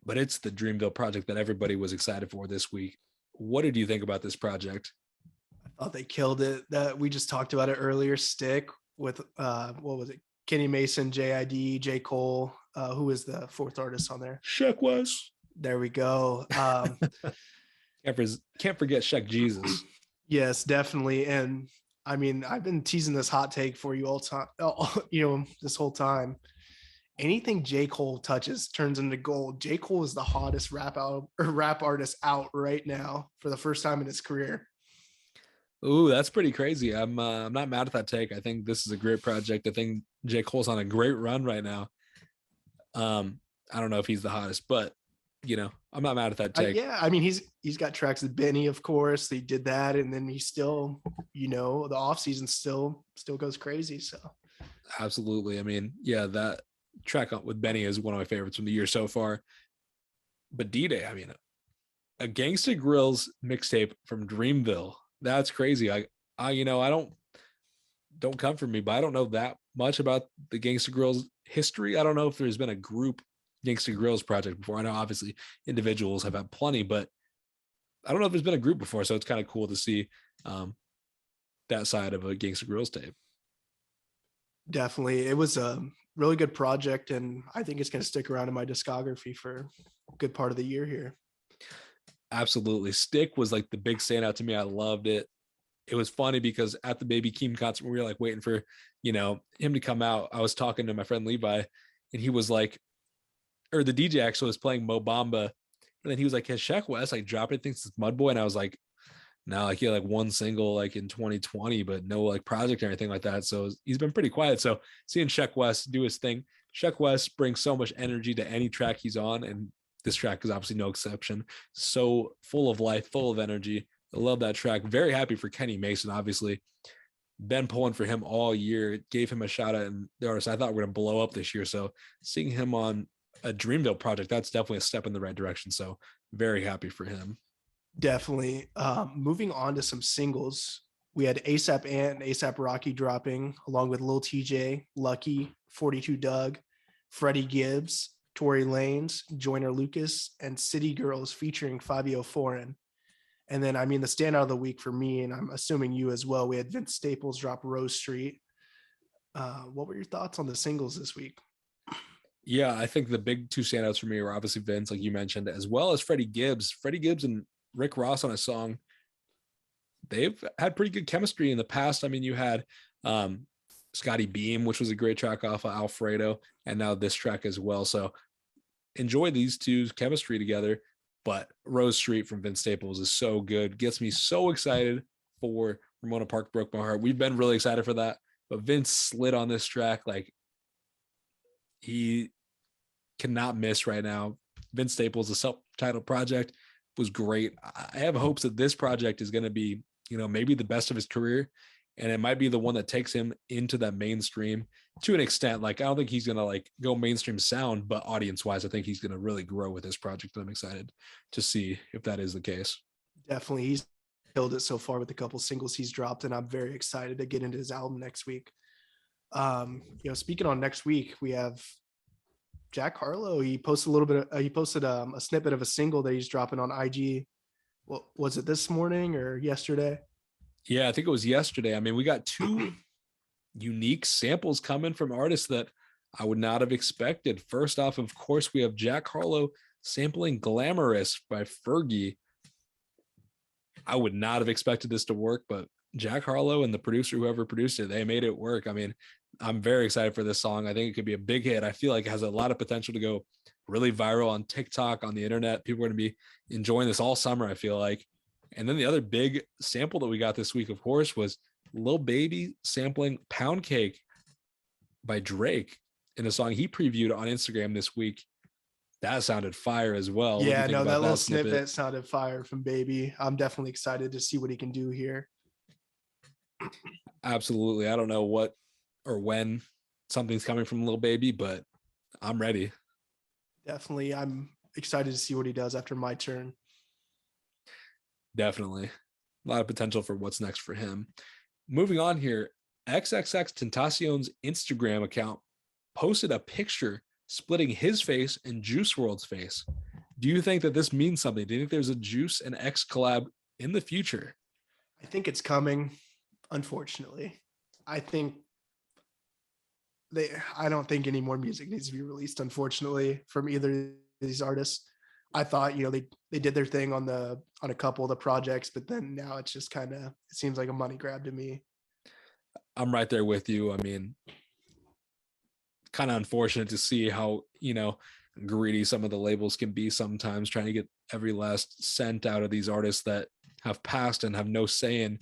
But it's the Dreamville project that everybody was excited for this week. What did you think about this project? I thought they killed it. That we just talked about it earlier. Stick with what was it? Kenny Mason, JID, J. Cole. Who is the fourth artist on there? Sheck Wes. There we go. Can't forget Sheck Jesus. Yes, definitely. And I mean, I've been teasing this hot take for you all time, this whole time. Anything J. Cole touches turns into gold. J. Cole is the hottest rap artist out right now for the first time in his career. Ooh, that's pretty crazy. I'm not mad at that take. I think this is a great project. I think J. Cole's on a great run right now. I don't know if he's the hottest, but I'm not mad at that take. Yeah, I mean he's got tracks with Benny, of course. He did that, and then he still, the off season still goes crazy. So absolutely. I mean, yeah, that track with Benny is one of my favorites from the year so far. But D-Day, I mean, a Gangsta Grillz mixtape from Dreamville. That's crazy. I don't come from me, but I don't know that much about the Gangsta Grillz history. I don't know if there's been a group Gangsta Grillz project before. I know obviously individuals have had plenty, but I don't know if there's been a group before. So it's kind of cool to see that side of a Gangsta Grillz tape. Definitely. It was a really good project, and I think it's going to stick around in my discography for a good part of the year here. Absolutely. Stick was like the big standout to me. I loved it. It was funny because at the Baby Keem concert, we were like waiting for, him to come out. I was talking to my friend Levi, and he was like, or the DJ actually was playing Mo Bamba. And then he was like, has Sheck Wes like dropped it? Thinks it's Mudboy. And I was like, no, like he had like one single like in 2020, but no like project or anything like that. So he's been pretty quiet. So seeing Sheck Wes do his thing, Sheck Wes brings so much energy to any track he's on. And this track is obviously no exception. So full of life, full of energy. I love that track. Very happy for Kenny Mason, obviously. Been pulling for him all year. Gave him a shout out in the artist I thought were going to blow up this year. So seeing him on a Dreamville project, that's definitely a step in the right direction. So very happy for him. Definitely. Moving on to some singles, we had ASAP and ASAP Rocky dropping, along with Lil TJ, Lucky, 42 Doug, Freddie Gibbs, Tory Lanez, Joyner Lucas, and City Girls featuring Fabio Foreign. And then, I mean, the standout of the week for me, and I'm assuming you as well, we had Vince Staples drop Rose Street. What were your thoughts on the singles this week? Yeah, I think the big two standouts for me were obviously Vince, like you mentioned, as well as Freddie Gibbs. Freddie Gibbs and Rick Ross on a song. They've had pretty good chemistry in the past. I mean, you had Scotty Beam, which was a great track off of Alfredo, and now this track as well. So enjoy these two's chemistry together. But Rose Street from Vince Staples is so good. Gets me so excited for Ramona Park Broke My Heart. We've been really excited for that. But Vince slid on this track like he cannot miss right now. Vince Staples, a self-titled project, was great. I have hopes that this project is going to be, maybe the best of his career. And it might be the one that takes him into that mainstream to an extent. Like, I don't think he's going to like go mainstream sound, but audience wise, I think he's going to really grow with this project. And I'm excited to see if that is the case. Definitely. He's killed it so far with the couple singles he's dropped, and I'm very excited to get into his album next week. Speaking on next week, we have Jack Harlow. He posted a snippet of a single that he's dropping on IG. What was it, this morning or yesterday? Yeah, I think it was yesterday. I mean, we got two unique samples coming from artists that I would not have expected. First off, of course, we have Jack Harlow sampling Glamorous by Fergie. I would not have expected this to work, but Jack Harlow and the producer, whoever produced it, they made it work. I mean, I'm very excited for this song. I think it could be a big hit. I feel like it has a lot of potential to go really viral on TikTok, on the internet. People are going to be enjoying this all summer, I feel like. And then the other big sample that we got this week, of course, was Lil Baby sampling Pound Cake by Drake in a song he previewed on Instagram this week. That sounded fire as well. Yeah, no, that little snippet sounded fire from Baby. I'm definitely excited to see what he can do here. Absolutely. I don't know what or when something's coming from Lil Baby, but I'm ready. Definitely. I'm excited to see what he does after My Turn. Definitely. A lot of potential for what's next for him. Moving on here, XXX Tentacion's Instagram account posted a picture splitting his face and Juice WRLD's face. Do you think that this means something? Do you think there's a Juice and X collab in the future? I think it's coming, unfortunately. I think I don't think any more music needs to be released, unfortunately, from either of these artists. I thought, they did their thing on a couple of the projects, but then now it's just kind of, it seems like a money grab to me. I'm right there with you. I mean, kind of unfortunate to see how, greedy some of the labels can be sometimes, trying to get every last cent out of these artists that have passed and have no say in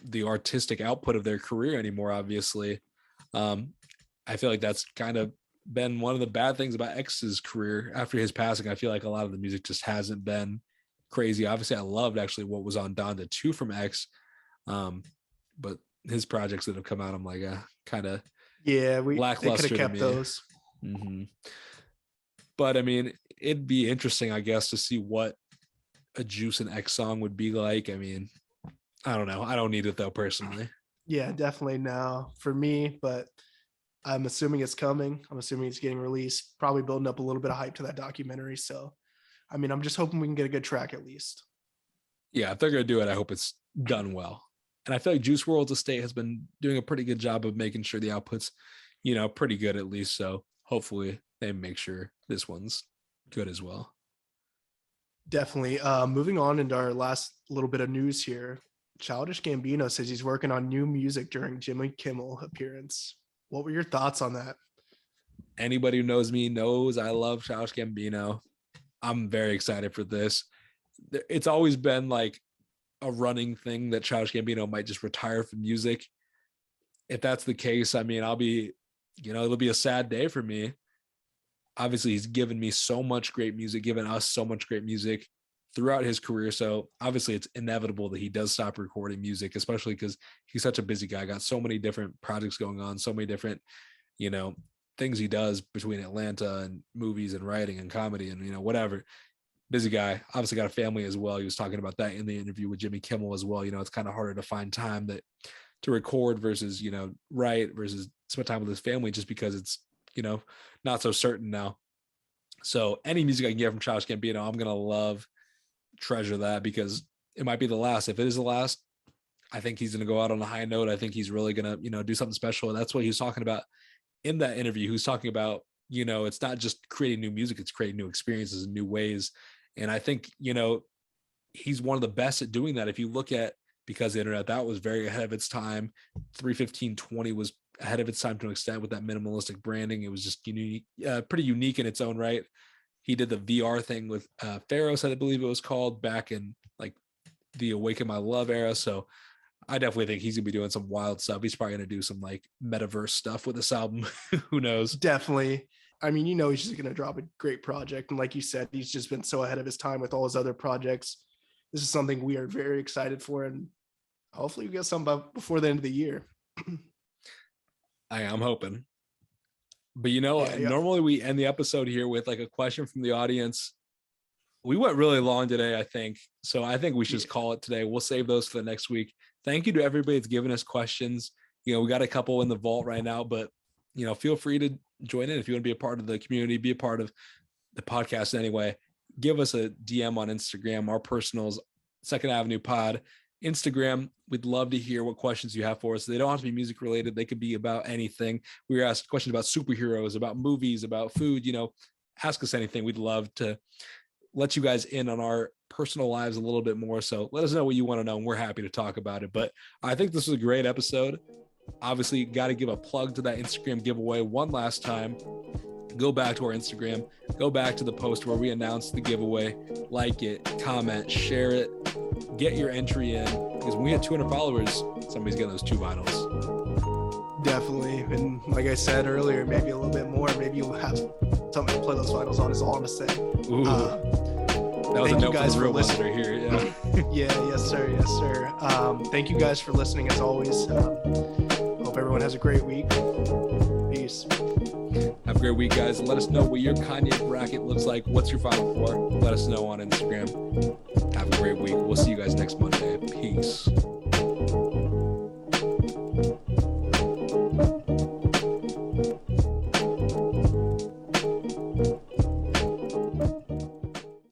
the artistic output of their career anymore, obviously. I feel like that's kind of been one of the bad things about X's career after his passing. I feel like a lot of the music just hasn't been crazy. Obviously, I loved actually what was on Donda 2 from X. But his projects that have come out, I'm like, kind of lackluster. They could have kept those. Mm-hmm. But I mean, it'd be interesting, I guess, to see what a Juice and X song would be like. I mean, I don't know. I don't need it though, personally. Yeah, definitely now for me, but I'm assuming it's coming. I'm assuming it's getting released, probably building up a little bit of hype to that documentary. So, I mean, I'm just hoping we can get a good track at least. Yeah, if they're going to do it, I hope it's done well. And I feel like Juice WRLD's estate has been doing a pretty good job of making sure the output's, pretty good at least. So hopefully they make sure this one's good as well. Definitely. Moving on into our last little bit of news here. Childish Gambino says he's working on new music during Jimmy Kimmel appearance. What were your thoughts on that? Anybody who knows me knows I love Childish Gambino. I'm very excited for this. It's always been like a running thing that Childish Gambino might just retire from music. If that's the case, I mean, I'll be, it'll be a sad day for me. Obviously, he's given me so much great music, given us so much great music throughout his career. So obviously it's inevitable that he does stop recording music, especially because he's such a busy guy, got so many different projects going on, so many different, things he does between Atlanta and movies and writing and comedy and, whatever. Busy guy, obviously got a family as well. He was talking about that in the interview with Jimmy Kimmel as well. It's kind of harder to find time to record versus, write versus spend time with his family just because it's, not so certain now. So any music I can get from Childish Gambino, I'm going to treasure that because it might be the last. If it is the last, I think he's going to go out on a high note. I think he's really going to, do something special. And that's what he was talking about in that interview. He was talking about, it's not just creating new music, it's creating new experiences and new ways. And I think, he's one of the best at doing that. If you look at, because the internet, that was very ahead of its time. 31520 was ahead of its time to an extent with that minimalistic branding. It was just pretty unique in its own right. He did the VR thing with Pharos, I believe it was called, back in like the Awaken My Love era. So I definitely think he's gonna be doing some wild stuff. He's probably gonna do some like metaverse stuff with this album. Who knows? Definitely. I mean, he's just gonna drop a great project. And like you said, he's just been so ahead of his time with all his other projects. This is something we are very excited for, and hopefully we get some before the end of the year. I'm hoping. But normally we end the episode here with like a question from the audience. We went really long today, I think. So I think we should just call it today. We'll save those for the next week. Thank you to everybody that's given us questions. We got a couple in the vault right now, but feel free to join in if you want to be a part of the community, be a part of the podcast anyway. Give us a DM on Instagram. Our personals, Second Avenue Pod. Instagram, we'd love to hear what questions you have for us. They don't have to be music related. They could be about anything. We were asked questions about superheroes, about movies, about food. Ask us anything. We'd love to let you guys in on our personal lives a little bit more. So let us know what you want to know, and we're happy to talk about it. But I think this was a great episode. Obviously, got to give a plug to that Instagram giveaway one last time. Go back to our Instagram, go back to the post where we announced the giveaway, like it, comment, share it, get your entry in, because when we hit 200 followers, somebody's getting those 2 vinyls. Definitely. And like I said earlier, maybe a little bit more, maybe you'll have something to play those vinyls on, is all I'm gonna say. Ooh, that was a note for the real listener here. Yeah. Yes sir. Thank you guys for listening as always. Hope everyone has a great week. Peace. Have a great week, guys. Let us know what your Kanye bracket looks like. What's your Final Four? Let us know on Instagram. Have a great week. We'll see you guys next Monday. Peace.